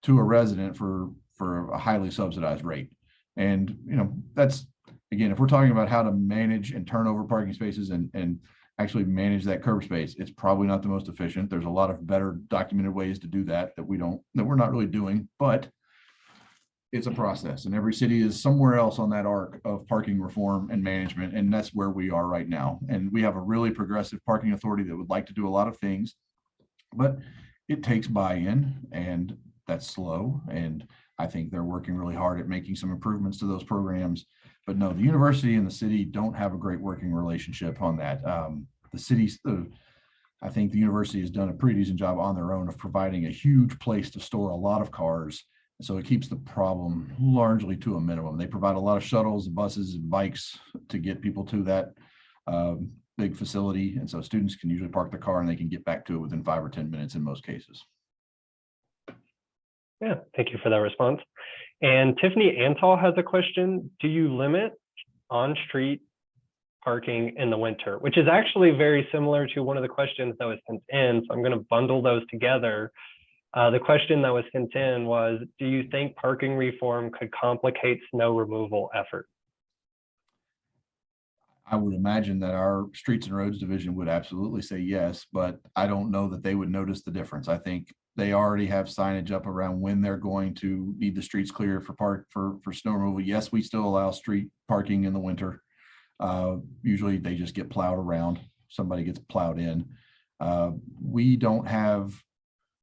to a resident for a highly subsidized rate. And that's, again, if we're talking about how to manage and turn over parking spaces and actually manage that curb space, it's probably not the most efficient. There's a lot of better documented ways to do that we're not really doing, but it's a process, and every city is somewhere else on that arc of parking reform and management, and that's where we are right now. And we have a really progressive parking authority that would like to do a lot of things, but it takes buy-in, and that's slow. And I think they're working really hard at making some improvements to those programs. But no, the university and the city don't have a great working relationship on that. I think the university has done a pretty decent job on their own of providing a huge place to store a lot of cars. So it keeps the problem largely to a minimum. They provide a lot of shuttles, buses, and bikes to get people to that big facility. And so students can usually park their car and they can get back to it within 5 or 10 minutes in most cases. Yeah, thank you for that response. And Tiffany Antal has a question. Do you limit on-street parking in the winter? Which is actually very similar to one of the questions that was sent in. So I'm going to bundle those together. The question that was sent in was, do you think parking reform could complicate snow removal efforts? I would imagine that our Streets and Roads Division would absolutely say yes, but I don't know that they would notice the difference. I think they already have signage up around when they're going to need the streets clear for snow removal. Yes, we still allow street parking in the winter. Usually they just get plowed around. Somebody gets plowed in. We don't have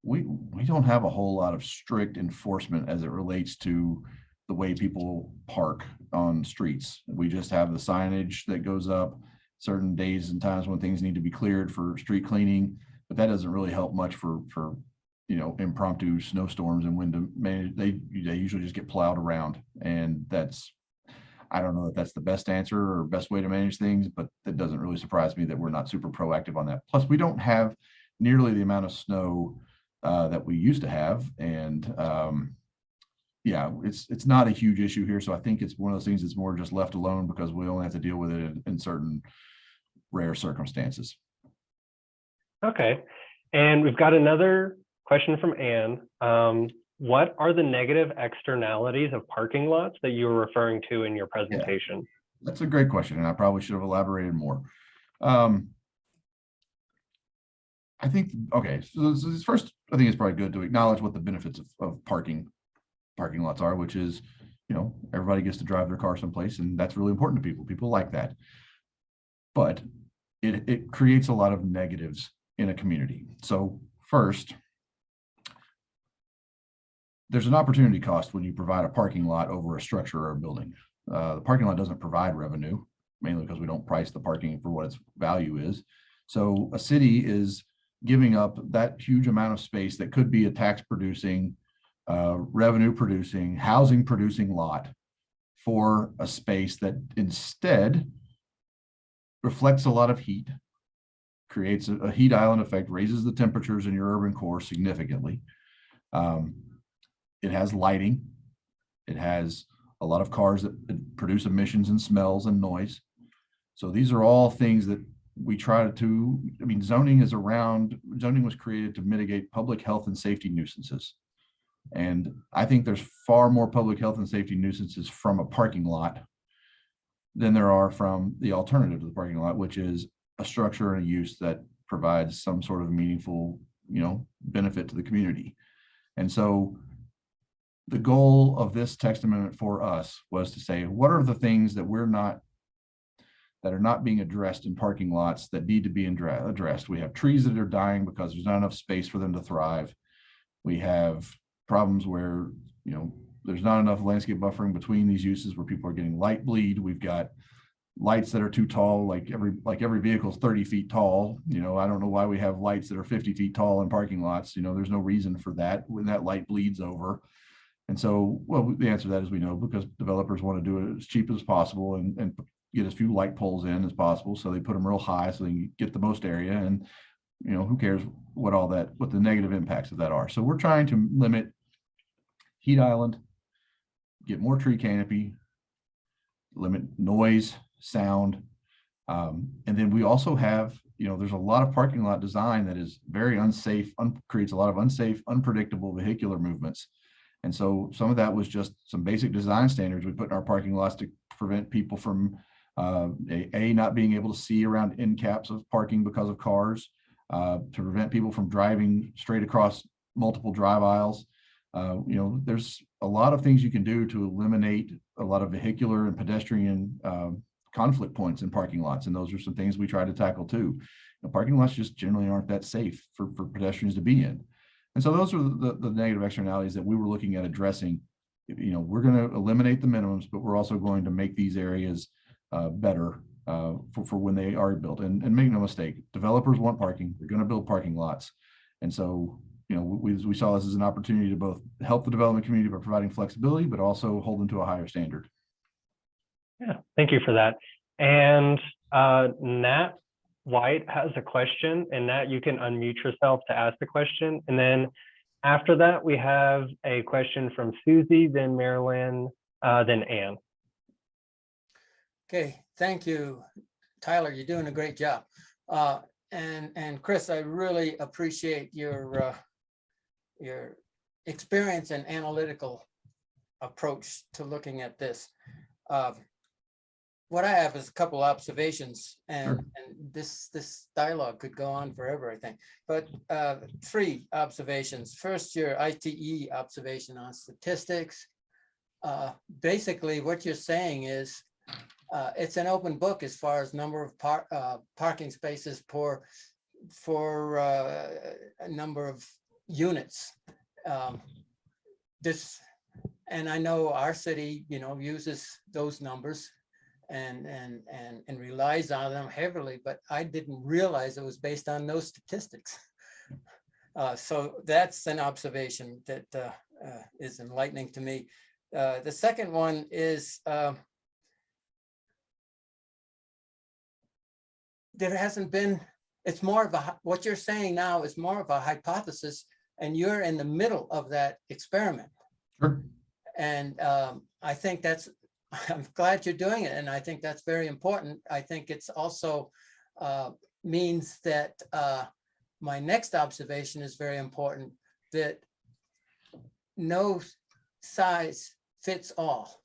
a whole lot of strict enforcement as it relates to the way people park on streets. We just have the signage that goes up certain days and times when things need to be cleared for street cleaning, but that doesn't really help much for impromptu snowstorms and when to manage. They usually just get plowed around, and I don't know that that's the best answer or best way to manage things, but that doesn't really surprise me that we're not super proactive on that. Plus, we don't have nearly the amount of snow that we used to have, and yeah, it's not a huge issue here. So I think it's one of those things that's more just left alone because we only have to deal with it in certain rare circumstances. Okay, and we've got another question from Anne. What are the negative externalities of parking lots that you were referring to in your presentation? Yeah, that's a great question, and I probably should have elaborated more. I think, okay, so first, I think it's probably good to acknowledge what the benefits of parking lots are, which is, everybody gets to drive their car someplace, and that's really important to people. People like that. But it creates a lot of negatives in a community. So first, there's an opportunity cost when you provide a parking lot over a structure or a building. The parking lot doesn't provide revenue. mainly because we don't price the parking for what its value is. So a city is giving up that huge amount of space that could be a tax producing, revenue producing, housing producing lot for a space that instead reflects a lot of heat, creates a heat island effect, raises the temperatures in your urban core significantly. It has lighting. It has a lot of cars that produce emissions and smells and noise. So these are all things that we try to, I mean, zoning was created to mitigate public health and safety nuisances. And I think there's far more public health and safety nuisances from a parking lot than there are from the alternative to the parking lot, which is a structure and a use that provides some sort of meaningful, benefit to the community. And so the goal of this text amendment for us was to say, what are the things that that are not being addressed in parking lots that need to be addressed? We have trees that are dying because there's not enough space for them to thrive. We have problems where, there's not enough landscape buffering between these uses where people are getting light bleed. We've got lights that are too tall, like every vehicle is 30 feet tall. I don't know why we have lights that are 50 feet tall in parking lots. There's no reason for that when that light bleeds over. And so, well, the answer to that is we know because developers want to do it as cheap as possible and get as few light poles in as possible. So they put them real high so they can get the most area. And, who cares what the negative impacts of that are. So we're trying to limit heat island, get more tree canopy, limit noise, sound. And then we also have, there's a lot of parking lot design that is very unsafe, creates a lot of unsafe, unpredictable vehicular movements. And so some of that was just some basic design standards we put in our parking lots to prevent people from not being able to see around end caps of parking because of cars, to prevent people from driving straight across multiple drive aisles. There's a lot of things you can do to eliminate a lot of vehicular and pedestrian conflict points in parking lots. And those are some things we try to tackle too. Parking lots just generally aren't that safe for pedestrians to be in. And so those are the negative externalities that we were looking at addressing. We're going to eliminate the minimums, but we're also going to make these areas better for when they are built. And make no mistake, developers want parking. They're going to build parking lots. And so, we saw this as an opportunity to both help the development community by providing flexibility, but also hold them to a higher standard. Yeah, thank you for that. And Nat White has a question, and Nat, you can unmute yourself to ask the question. And then after that, we have a question from Susie, then Marilyn, then Ann. Okay, thank you, Tyler. You're doing a great job. And Chris, I really appreciate your experience and analytical approach to looking at this. What I have is a couple observations, and this dialogue could go on forever, I think. But 3 observations. First, your ITE observation on statistics. Basically, what you're saying is it's an open book as far as number of parking spaces for a number of units. And I know our city, uses those numbers and relies on them heavily, but I didn't realize it was based on those statistics. So that's an observation that is enlightening to me. The second one is there hasn't been, it's more of what you're saying now is more of a hypothesis, and you're in the middle of that experiment. Sure. And I think I'm glad you're doing it. And I think that's very important. I think it's also means that my next observation is very important, that no size fits all.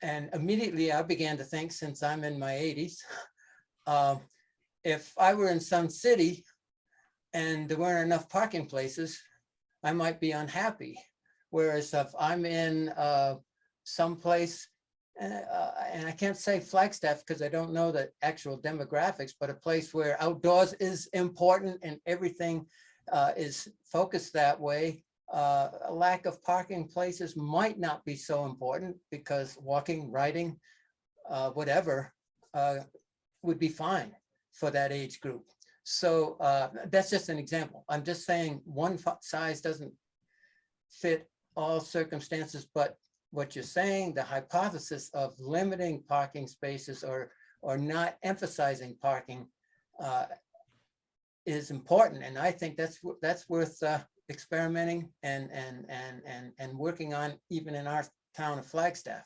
And immediately I began to think, since I'm in my 80s, if I were in some city and there weren't enough parking places, I might be unhappy. Whereas if I'm in some place, and I can't say Flagstaff because I don't know the actual demographics, but a place where outdoors is important and everything is focused that way, a lack of parking places might not be so important because walking, riding, whatever, would be fine for that age group. So that's just an example. I'm just saying one size doesn't fit all circumstances, but what you're saying, the hypothesis of limiting parking spaces or not emphasizing parking is important. And I think that's worth experimenting and working on even in our town of Flagstaff.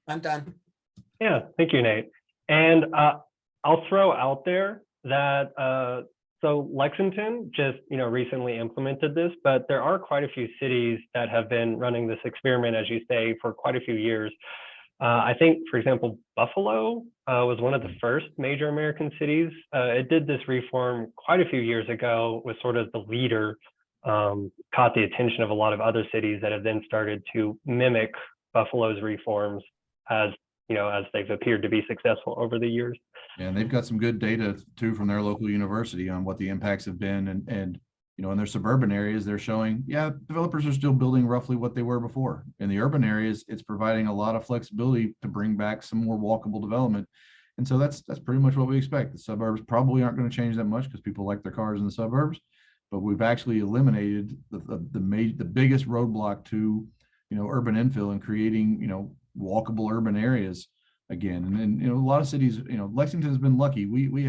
I'm done. Yeah, thank you, Nate. And I'll throw out there that so Lexington just recently implemented this, but there are quite a few cities that have been running this experiment, as you say, for quite a few years. I think, for example, Buffalo was one of the first major American cities. It did this reform quite a few years ago, was sort of the leader, caught the attention of a lot of other cities that have then started to mimic Buffalo's reforms as they've appeared to be successful over the years. And they've got some good data too from their local university on what the impacts have been. And in their suburban areas, they're showing, yeah, developers are still building roughly what they were before. In the urban areas, it's providing a lot of flexibility to bring back some more walkable development. And so that's pretty much what we expect. The suburbs probably aren't going to change that much because people like their cars in the suburbs, but we've actually eliminated the biggest roadblock to, urban infill and creating, walkable urban areas again. And then, a lot of cities, Lexington has been lucky. We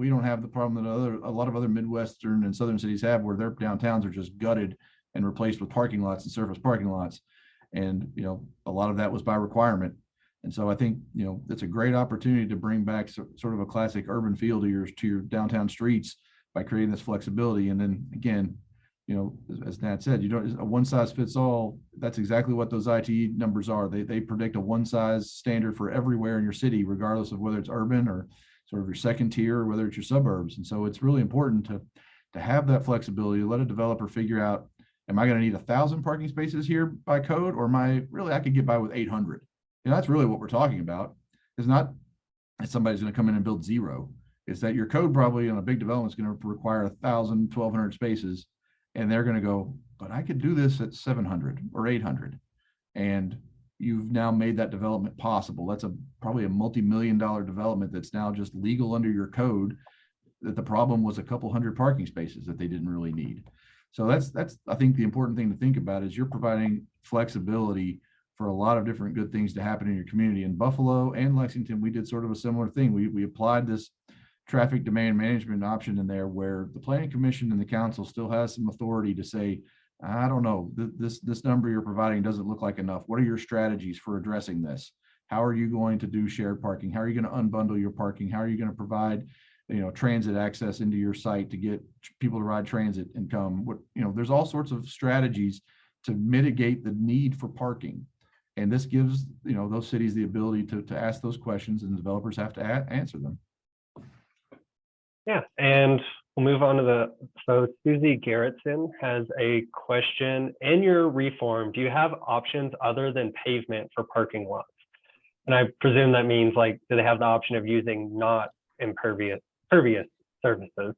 don't have the problem that a lot of other Midwestern and Southern cities have, where their downtowns are just gutted and replaced with parking lots and surface parking lots. And, a lot of that was by requirement. And so I think, it's a great opportunity to bring back sort of a classic urban feel to your downtown streets by creating this flexibility. And then again, as Nat said, a one size fits all. That's exactly what those ITE numbers are. They predict a one size standard for everywhere in your city, regardless of whether it's urban or sort of your second tier, or whether it's your suburbs. And so it's really important to have that flexibility, to let a developer figure out, am I going to need 1,000 parking spaces here by code, or I could get by with 800? And that's really what we're talking about. It's not that somebody's going to come in and build 0. It's that your code probably on a big development is going to require 1,000, 1,200 spaces. And they're going to go, but I could do this at 700 or 800. And you've now made that development possible. That's probably a multi-million-dollar development that's now just legal under your code, that the problem was a couple hundred parking spaces that they didn't really need. So that's I think the important thing to think about is you're providing flexibility for a lot of different good things to happen in your community. In Buffalo and Lexington, we did sort of a similar thing. We applied this traffic demand management option in there, where the planning commission and the council still has some authority to say, I don't know, this number you're providing doesn't look like enough. What are your strategies for addressing this? How are you going to do shared parking? How are you going to unbundle your parking? How are you going to provide, transit access into your site to get people to ride transit and come? There's all sorts of strategies to mitigate the need for parking. And this gives, those cities the ability to ask those questions, and the developers have to answer them. Yeah, and we'll move on to so Susie Garrettson has a question. In your reform, do you have options other than pavement for parking lots? And I presume that means, do they have the option of using not impervious surfaces?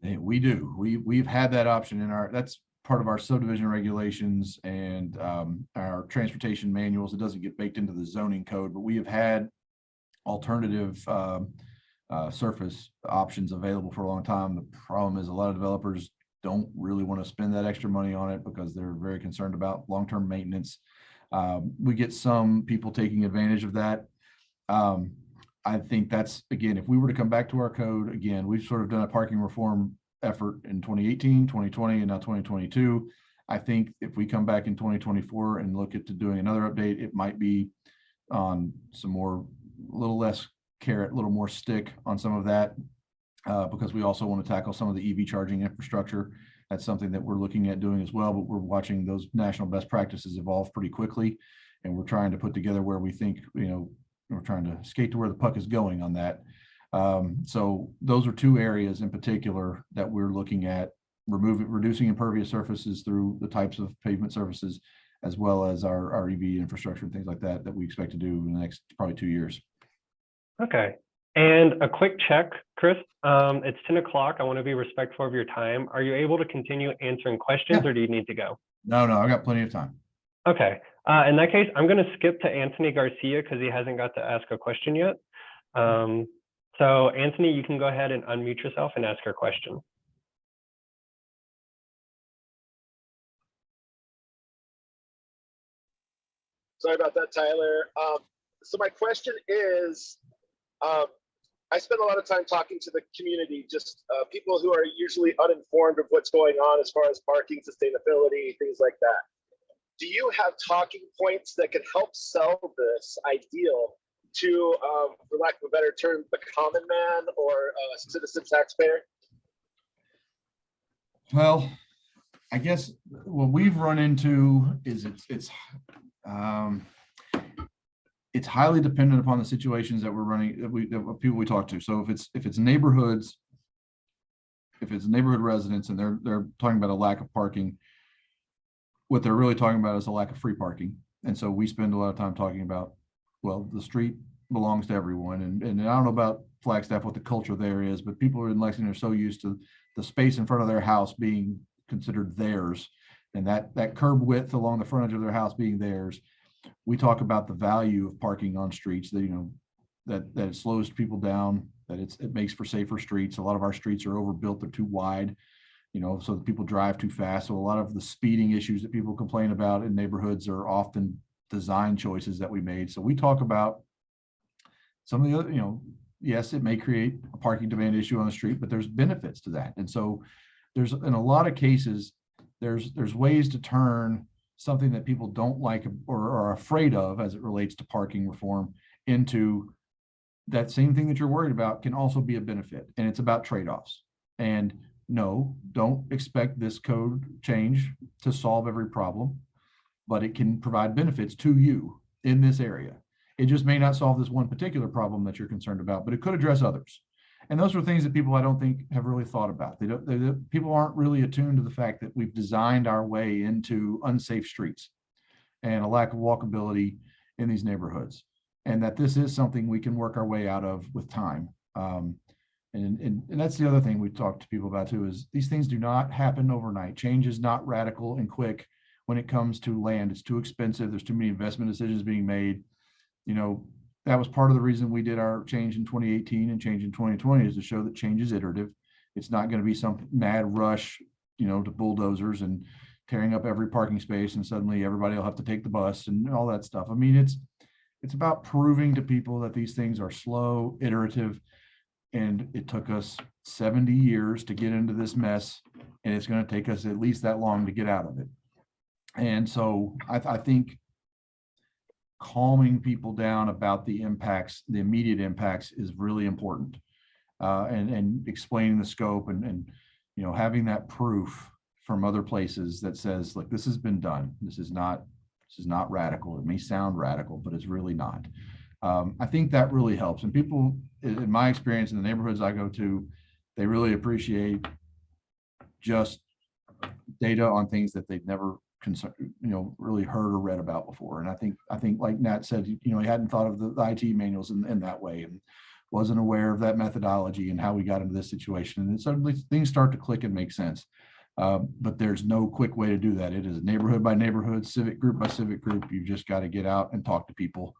We do. We've had that option that's part of our subdivision regulations and our transportation manuals. It doesn't get baked into the zoning code, but we have had alternative surface options available for a long time. The problem is a lot of developers don't really want to spend that extra money on it because they're very concerned about long-term maintenance. We get some people taking advantage of that. I think that's, again, if we were to come back to our code, again, we've sort of done a parking reform effort in 2018, 2020, and now 2022. I think if we come back in 2024 and look at doing another update, it might be on some more, a little less carrot, a little more stick on some of that, because we also want to tackle some of the EV charging infrastructure. That's something that we're looking at doing as well, but we're watching those national best practices evolve pretty quickly, and we're trying to put together where we think, we're trying to skate to where the puck is going on that. So those are two areas in particular that we're looking at, reducing impervious surfaces through the types of pavement surfaces, as well as our EV infrastructure and things like that we expect to do in the next probably 2 years. Okay. And a quick check, Chris, it's 10 o'clock. I want to be respectful of your time. Are you able to continue answering questions, or do you need to go? No, I got plenty of time. Okay. In that case, I'm going to skip to Anthony Garcia because he hasn't got to ask a question yet. So Anthony, you can go ahead and unmute yourself and ask your question. Sorry about that, Tyler. So my question is, I spend a lot of time talking to the community, just people who are usually uninformed of what's going on as far as parking, sustainability, things like that. Do you have talking points that can help sell this ideal to, for lack of a better term, the common man or citizen taxpayer? Well, I guess what we've run into is it's highly dependent upon the situations that we're running, that people we talk to. So if it's neighborhoods, if it's neighborhood residents and they're talking about a lack of parking, what they're really talking about is a lack of free parking. And so we spend a lot of time talking about, well, the street belongs to everyone. And I don't know about Flagstaff, what the culture there is, but people in Lexington are so used to the space in front of their house being considered theirs, and that curb width along the frontage of their house being theirs. We talk about the value of parking on streets, that, you know, that it slows people down, that it makes for safer streets. A lot of our streets are overbuilt, they're too wide, you know, so that people drive too fast. So a lot of the speeding issues that people complain about in neighborhoods are often design choices that we made. So we talk about some of the other, you know, yes, it may create a parking demand issue on the street, but there's benefits to that. And so there's, in a lot of cases, there's ways to turn something that people don't like or are afraid of as it relates to parking reform into that same thing that you're worried about can also be a benefit. And it's about trade-offs. And no, don't expect this code change to solve every problem, but it can provide benefits to you in this area. It just may not solve this one particular problem that you're concerned about, but it could address others. And those are things that people, I don't think, have really thought about. People aren't really attuned to the fact that we've designed our way into unsafe streets and a lack of walkability in these neighborhoods, and that this is something we can work our way out of with time. And that's the other thing we talk to people about too, is these things do not happen overnight. Change is not radical and quick when it comes to land. It's too expensive. There's too many investment decisions being made. You know, that was part of the reason we did our change in 2018 and change in 2020, is to show that change is iterative. It's not going to be some mad rush, you know, to bulldozers and tearing up every parking space and suddenly everybody will have to take the bus and all that stuff. I mean, it's about proving to people that these things are slow, iterative, and it took us 70 years to get into this mess, and it's going to take us at least that long to get out of it. And so I think calming people down about the impacts, the immediate impacts, is really important, and explaining the scope and you know, having that proof from other places that says, look, this has been done. This is not radical. It may sound radical, but it's really not. I think that really helps. And people, in my experience in the neighborhoods I go to, they really appreciate just data on things that they've never really heard or read about before. And I think like Nat said, you know, he hadn't thought of the IT manuals in that way, and wasn't aware of that methodology and how we got into this situation. And then suddenly things start to click and make sense. But there's no quick way to do that. It is neighborhood by neighborhood, civic group by civic group. You've just got to get out and talk to people,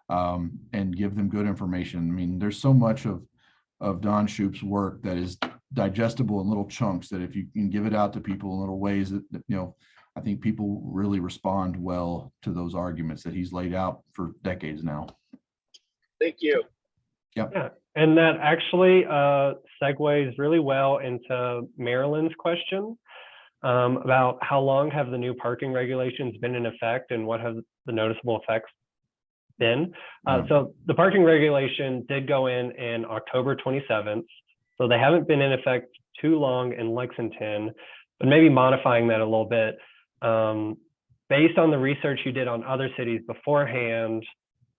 and give them good information. I mean, there's so much of Don Shoup's work that is digestible in little chunks, that if you can give it out to people in little ways that you know, I think people really respond well to those arguments that he's laid out for decades now. Thank you. Yep. Yeah, and that actually segues really well into Marilyn's question about how long have the new parking regulations been in effect and what have the noticeable effects been. So the parking regulation did go in October 27th. So they haven't been in effect too long in Lexington, but maybe modifying that a little bit. Based on the research you did on other cities beforehand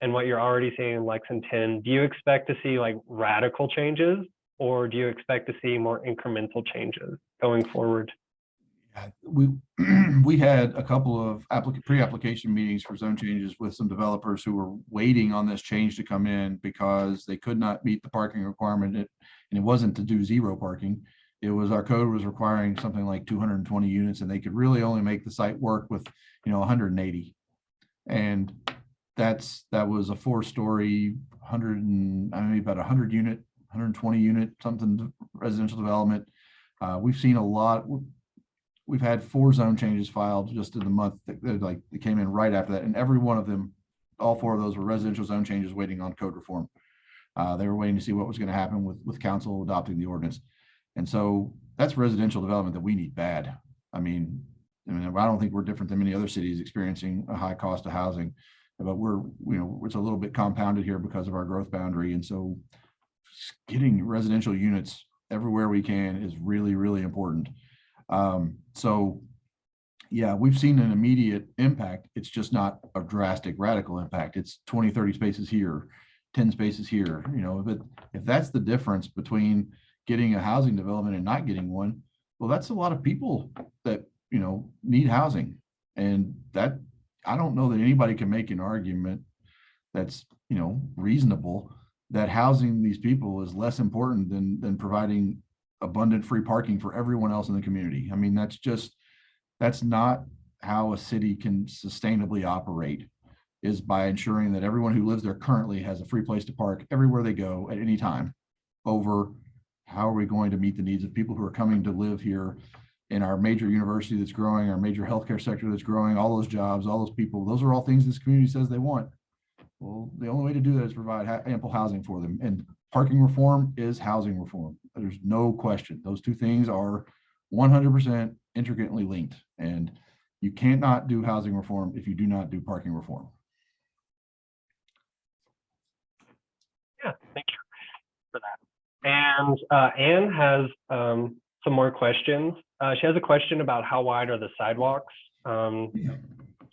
and what you're already seeing in Lexington, do you expect to see like radical changes, or do you expect to see more incremental changes going forward? We had a couple of pre-application meetings for zone changes with some developers who were waiting on this change to come in because they could not meet the parking requirement. And it wasn't to do zero parking. It was, our code was requiring something like 220 units, and they could really only make the site work with, you know, 180. And that was a 4-story, 100 and I mean about 100 unit, 120 unit, something residential development. We've seen a lot. We've had 4 zone changes filed just in the month that came in right after that. And every one of them, all 4 of those were residential zone changes waiting on code reform. They were waiting to see what was going to happen with council adopting the ordinance. And so that's residential development that we need bad. I mean, I don't think we're different than many other cities experiencing a high cost of housing, but it's a little bit compounded here because of our growth boundary. And so getting residential units everywhere we can is really, really important. So yeah, we've seen an immediate impact. It's just not a drastic, radical impact. It's 20, 30 spaces here, 10 spaces here, but if that's the difference between getting a housing development and not getting one, well, that's a lot of people that, need housing. And that, I don't know that anybody can make an argument that's, reasonable that housing these people is less important than providing abundant free parking for everyone else in the community. I mean, that's not how a city can sustainably operate, is by ensuring that everyone who lives there currently has a free place to park everywhere they go at any time, over how are we going to meet the needs of people who are coming to live here in our major university that's growing, our major healthcare sector that's growing, all those jobs, all those people. Those are all things this community says they want. Well, the only way to do that is provide ample housing for them. And parking reform is housing reform. There's no question. Those two things are 100% intricately linked. And you cannot do housing reform if you do not do parking reform. Yeah, thank you for that. And Anne has some more questions. She has a question about how wide are the sidewalks,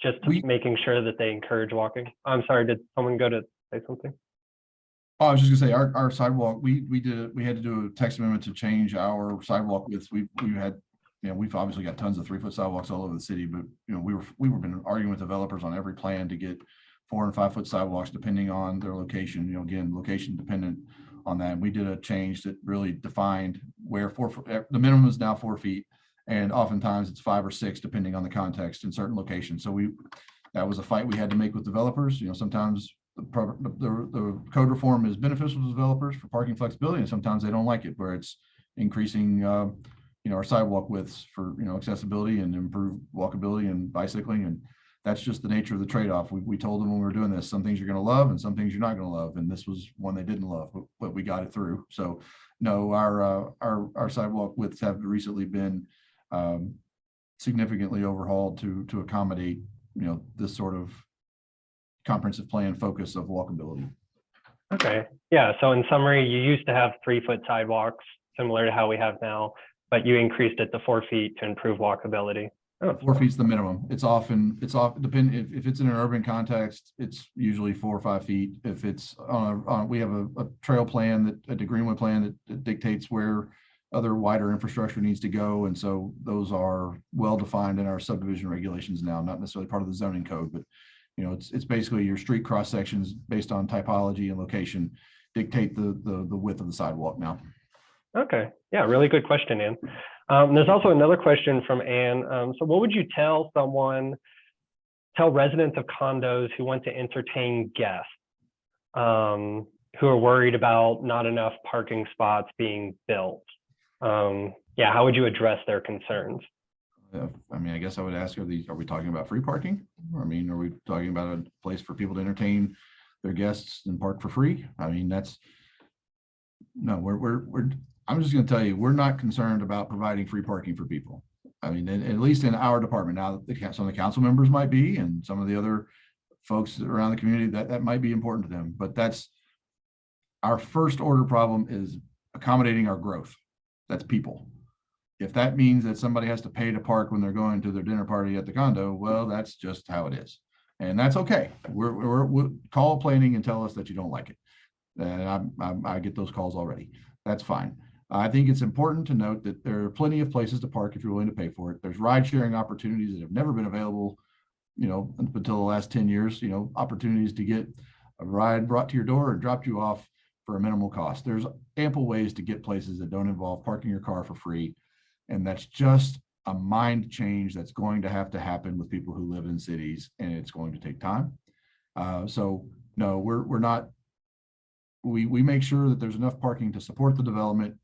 just making sure that they encourage walking. I'm sorry, did someone go to say something? Oh, I was just gonna say our sidewalk, we had to do a text amendment to change our sidewalk widths. We've obviously got tons of 3-foot sidewalks all over the city, but we've been arguing with developers on every plan to get 4- and 5-foot sidewalks depending on their location. Again, location dependent on that. We did a change that really defined where the minimum is now 4 feet, and oftentimes it's 5 or 6 depending on the context in certain locations. So that was a fight we had to make with developers. Sometimes the code reform is beneficial to developers for parking flexibility, and sometimes they don't like it, where it's increasing our sidewalk widths for accessibility and improve walkability and bicycling. And that's just the nature of the trade-off. We told them when we were doing this, some things you're going to love and some things you're not going to love, and this was one they didn't love, but we got it through. So no, our sidewalk widths have recently been significantly overhauled to accommodate this sort of comprehensive plan focus of walkability. Okay, yeah, so in summary, you used to have 3-foot sidewalks similar to how we have now, but you increased it to 4 feet to improve walkability. 4 feet's the minimum. It's often depend if it's in an urban context, it's usually 4 or 5 feet. If it's we have a trail plan, the Greenwood plan that dictates where other wider infrastructure needs to go, and so those are well defined in our subdivision regulations now, not necessarily part of the zoning code, but it's basically your street cross sections based on typology and location dictate the width of the sidewalk now. Okay, yeah, really good question, Ann. There's also another question from Ann. So what would you tell residents of condos who want to entertain guests who are worried about not enough parking spots being built? Yeah, how would you address their concerns? I guess I would ask, are we talking about free parking? Are we talking about a place for people to entertain their guests and park for free? I'm just going to tell you, we're not concerned about providing free parking for people. At least in our department. Now, some of the council members might be, and some of the other folks around the community that might be important to them. But that's our first order problem, is accommodating our growth. That's people. If that means that somebody has to pay to park when they're going to their dinner party at the condo, well, that's just how it is. And that's okay. We'll call planning and tell us that you don't like it. And I get those calls already. That's fine. I think it's important to note that there are plenty of places to park if you're willing to pay for it. There's ride sharing opportunities that have never been available, until the last 10 years, opportunities to get a ride brought to your door or dropped you off for a minimal cost. There's ample ways to get places that don't involve parking your car for free. And that's just a mind change that's going to have to happen with people who live in cities, and it's going to take time. So no, we're not, we make sure that there's enough parking to support the development.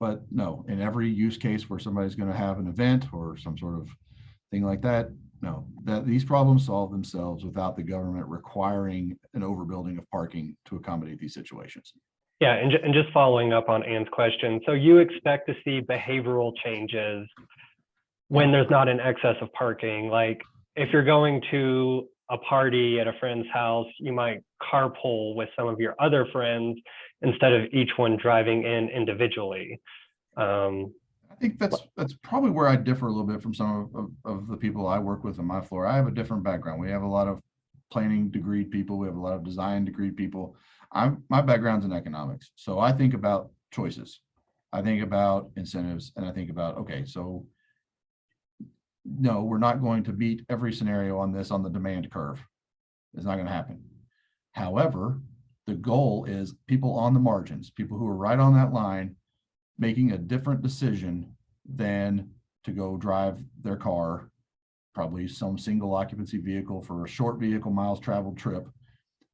But no, in every use case where somebody's going to have an event or some sort of thing like that, no, that these problems solve themselves without the government requiring an overbuilding of parking to accommodate these situations. Yeah, and just following up on Ann's question, so you expect to see behavioral changes when there's not an excess of parking. Like if you're going to a party at a friend's house, you might carpool with some of your other friends instead of each one driving in individually. I think that's probably where I differ a little bit from some of the people I work with on my floor. I have a different background. We have a lot of planning degree people. We have a lot of design degree people. My background's in economics. So I think about choices. I think about incentives, and I think about, okay, so no, we're not going to beat every scenario on this on the demand curve. It's not going to happen. However, the goal is people on the margins, people who are right on that line, making a different decision than to go drive their car, probably some single occupancy vehicle for a short vehicle miles traveled trip.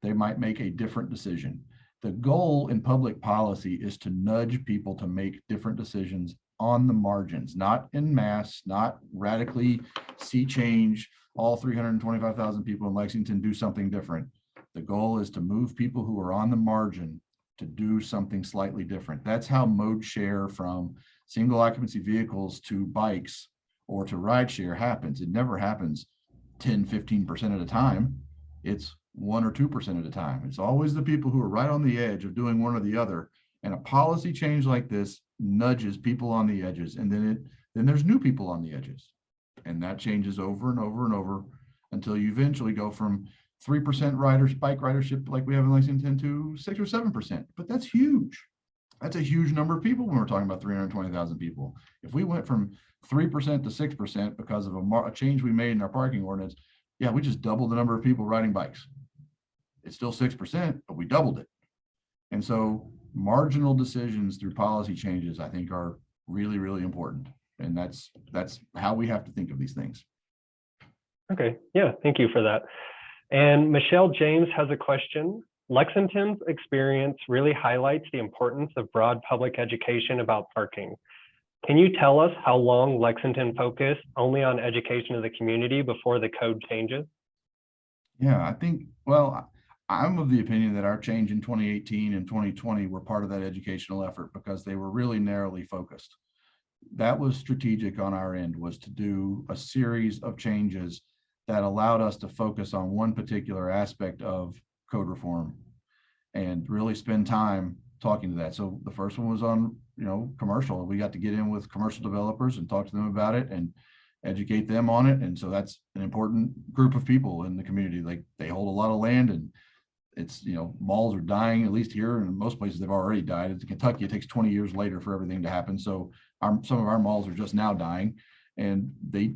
They might make a different decision. The goal in public policy is to nudge people to make different decisions on the margins, not in mass, not radically sea change, all 325,000 people in Lexington do something different. The goal is to move people who are on the margin to do something slightly different. That's how mode share from single occupancy vehicles to bikes or to ride share happens. It never happens 10, 15% at a time. It's 1 or 2% at a time. It's always the people who are right on the edge of doing one or the other. And a policy change like this nudges people on the edges. And then there's new people on the edges. And that changes over and over and over until you eventually go from 3% bike ridership like we have in Lexington to 6 or 7%. But that's huge. That's a huge number of people when we're talking about 320,000 people. If we went from 3% to 6% because of a change we made in our parking ordinance, yeah, we just doubled the number of people riding bikes. It's still 6%, but we doubled it. And so marginal decisions through policy changes, I think, are really, really important. And that's how we have to think of these things. Okay, yeah, thank you for that. And Michelle James has a question. Lexington's experience really highlights the importance of broad public education about parking. Can you tell us how long Lexington focused only on education of the community before the code changes? Yeah, I think, well, I'm of the opinion that our change in 2018 and 2020 were part of that educational effort because they were really narrowly focused. That was strategic on our end, was to do a series of changes that allowed us to focus on one particular aspect of code reform and really spend time talking to that. So the first one was on, commercial. We got to get in with commercial developers and talk to them about it and educate them on it. And so that's an important group of people in the community. Like they hold a lot of land, and it's, malls are dying, at least here, and in most places they've already died. In Kentucky, it takes 20 years later for everything to happen. So some of our malls are just now dying, and they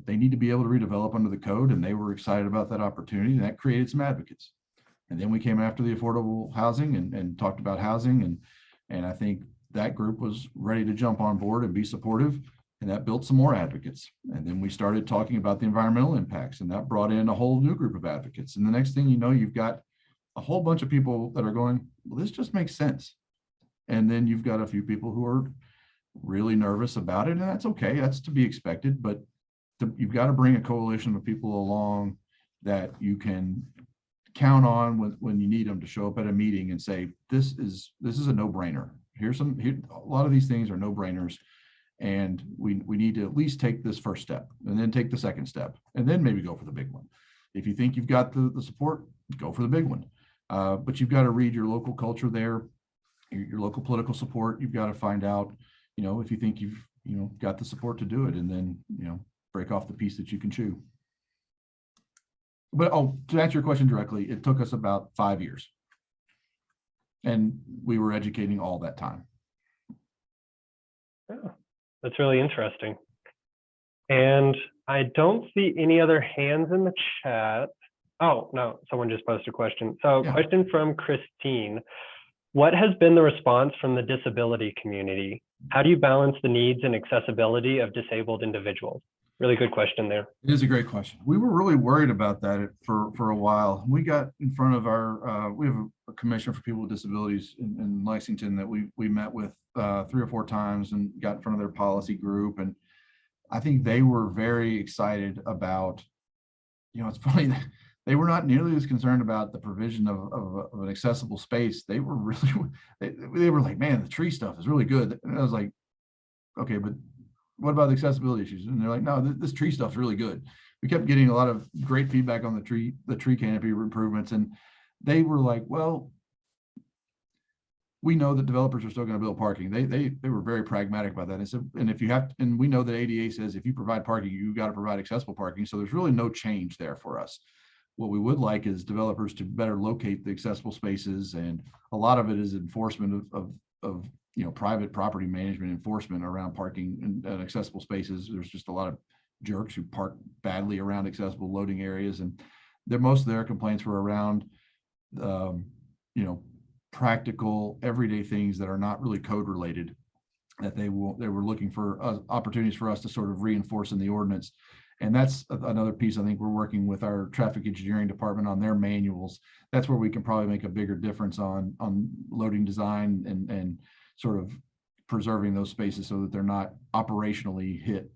need to be able to redevelop under the code, and they were excited about that opportunity, and that created some advocates. And then we came after the affordable housing and talked about housing, and I think that group was ready to jump on board and be supportive, and that built some more advocates. And then we started talking about the environmental impacts, and that brought in a whole new group of advocates. And the next thing you know, you've got a whole bunch of people that are going, well, this just makes sense. And then you've got a few people who are really nervous about it, and that's okay. That's to be expected, but you've got to bring a coalition of people along that you can count on when you need them to show up at a meeting and say, this is a no-brainer. Here, a lot of these things are no-brainers, and we need to at least take this first step, and then take the second step, and then maybe go for the big one. If you think you've got the support, go for the big one. But you've got to read your local culture there, your local political support. You've got to find out, if you think you've, got the support to do it, and then, break off the piece that you can chew. But to answer your question directly, it took us about 5 years. And we were educating all that time. Yeah, that's really interesting. And I don't see any other hands in the chat. Oh, no, someone just posted a question. So Yeah. Question from Christine. What has been the response from the disability community? How do you balance the needs and accessibility of disabled individuals? Really good question there. It is a great question. We were really worried about that for a while. We got in front of our, we have a commission for people with disabilities in Lexington that we met with 3 or 4 times and got in front of their policy group. And I think they were very excited about, it's funny, they were not nearly as concerned about the provision of an accessible space. They were really, they were like, man, the tree stuff is really good. And I was like, okay, but what about the accessibility issues? And they're like, no, this tree stuff's really good. We kept getting a lot of great feedback on the tree canopy improvements. And they were like, well, we know that developers are still going to build parking. They were very pragmatic about that. And so, and if you have, and we know that ADA says if you provide parking, you got to provide accessible parking. So there's really no change there for us. What we would like is developers to better locate the accessible spaces, and a lot of it is enforcement of private property management enforcement around parking and accessible spaces. There's just a lot of jerks who park badly around accessible loading areas, and most of their complaints were around practical everyday things that are not really code related, that they were looking for opportunities for us to sort of reinforce in the ordinance. And that's another piece. I think we're working with our traffic engineering department on their manuals. That's where we can probably make a bigger difference on loading design and sort of preserving those spaces so that they're not operationally hit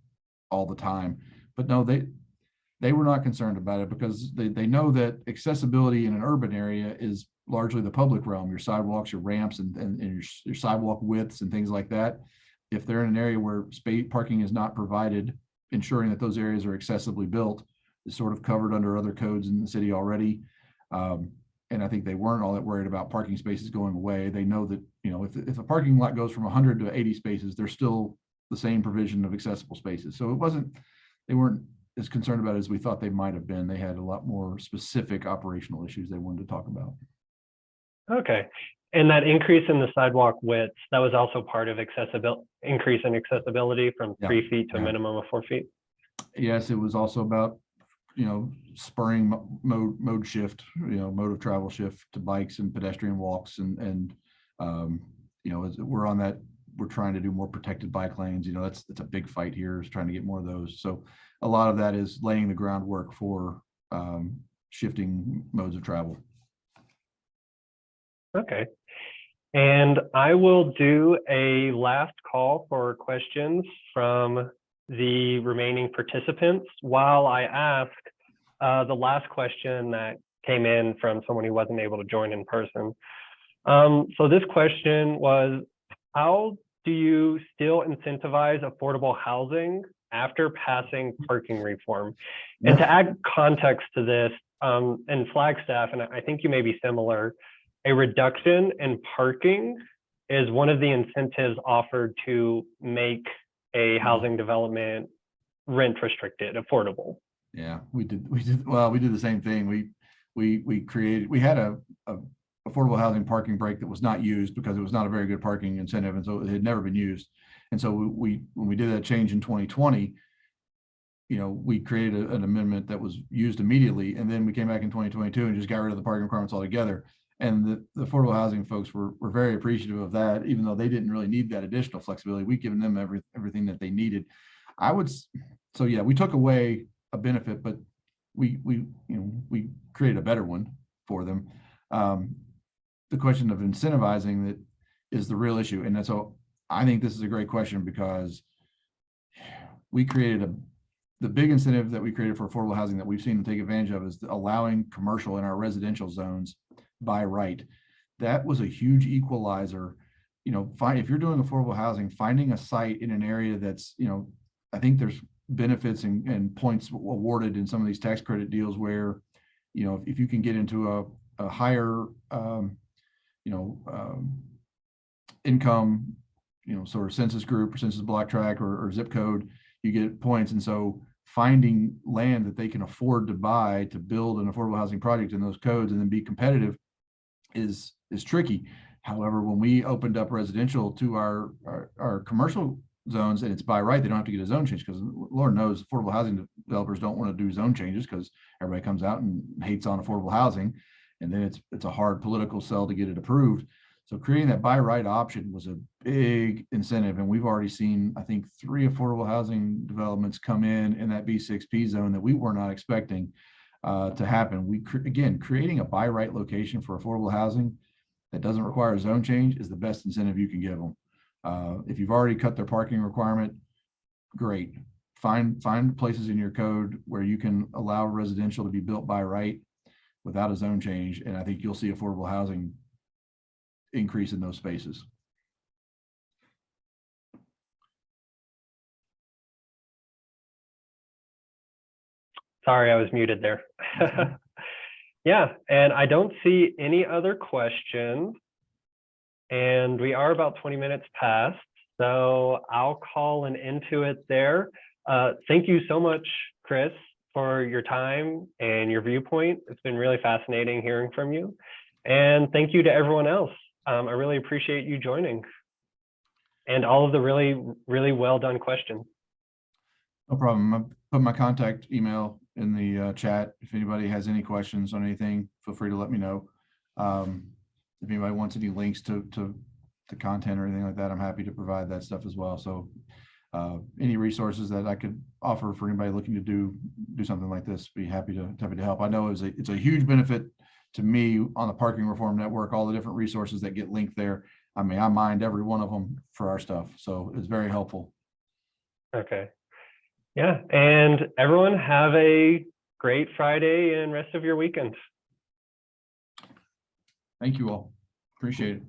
all the time. But no, they were not concerned about it, because they know that accessibility in an urban area is largely the public realm, your sidewalks, your ramps, and your sidewalk widths and things like that. If they're in an area where parking is not provided, ensuring that those areas are accessibly built is sort of covered under other codes in the city already. And I think they weren't all that worried about parking spaces going away. They know that, if a parking lot goes from 100 to 80 spaces, there's still the same provision of accessible spaces. So they weren't as concerned about it as we thought they might have been. They had a lot more specific operational issues they wanted to talk about. Okay. And that increase in the sidewalk width, that was also part of increase in accessibility from 3 feet to a minimum of 4 feet. Yes, it was also about, spurring mode shift, mode of travel shift to bikes and pedestrian walks. And as we're on that, we're trying to do more protected bike lanes. That's a big fight here, is trying to get more of those. So a lot of that is laying the groundwork for shifting modes of travel. Okay. And I will do a last call for questions from the remaining participants while I ask the last question that came in from someone who wasn't able to join in person. So this question was, how do you still incentivize affordable housing after passing parking reform? And to add context to this, in Flagstaff, and I think you may be similar, a reduction in parking is one of the incentives offered to make a housing development rent restricted, affordable. Yeah, we did the same thing. We had a affordable housing parking break that was not used because it was not a very good parking incentive, and so it had never been used. And so when we did that change in 2020, we created an amendment that was used immediately, and then we came back in 2022 and just got rid of the parking requirements altogether. And the affordable housing folks were very appreciative of that, even though they didn't really need that additional flexibility. We'd given them everything that they needed. So yeah, we took away a benefit, but we created a better one for them. The question of incentivizing that is the real issue. And so I think this is a great question, because we created the big incentive that we created for affordable housing that we've seen them take advantage of is allowing commercial in our residential zones by right. That was a huge equalizer. If you're doing affordable housing, finding a site in an area that's, I think there's benefits and points awarded in some of these tax credit deals where, if you can get into a higher, income, sort of census group or census block tract or zip code, you get points. And so finding land that they can afford to buy to build an affordable housing project in those codes and then be competitive is tricky. However, when we opened up residential to our commercial zones, and it's by right, they don't have to get a zone change, because Lord knows affordable housing developers don't want to do zone changes because everybody comes out and hates on affordable housing, and then it's a hard political sell to get it approved. So creating that buy right option was a big incentive. And we've already seen, I think, 3 affordable housing developments come in that B6P zone that we were not expecting to happen. Again, creating a buy right location for affordable housing that doesn't require a zone change is the best incentive you can give them. If you've already cut their parking requirement, great. Find places in your code where you can allow residential to be built by right without a zone change. And I think you'll see affordable housing increase in those spaces. Sorry, I was muted there. Yeah, and I don't see any other questions. And we are about 20 minutes past, so I'll call an end to it there. Thank you so much, Chris, for your time and your viewpoint. It's been really fascinating hearing from you. And thank you to everyone else. I really appreciate you joining and all of the really, really well done questions. No problem. I put my contact email in the chat. If anybody has any questions on anything, feel free to let me know. If anybody wants any links to content or anything like that, I'm happy to provide that stuff as well. So any resources that I could offer for anybody looking to do something like this, be happy to help. I know it's a huge benefit to me on the Parking Reform Network, all the different resources that get linked there. I mean, I mind every one of them for our stuff. So it's very helpful. Okay. Yeah, and everyone have a great Friday and rest of your weekend. Thank you all. Appreciate it.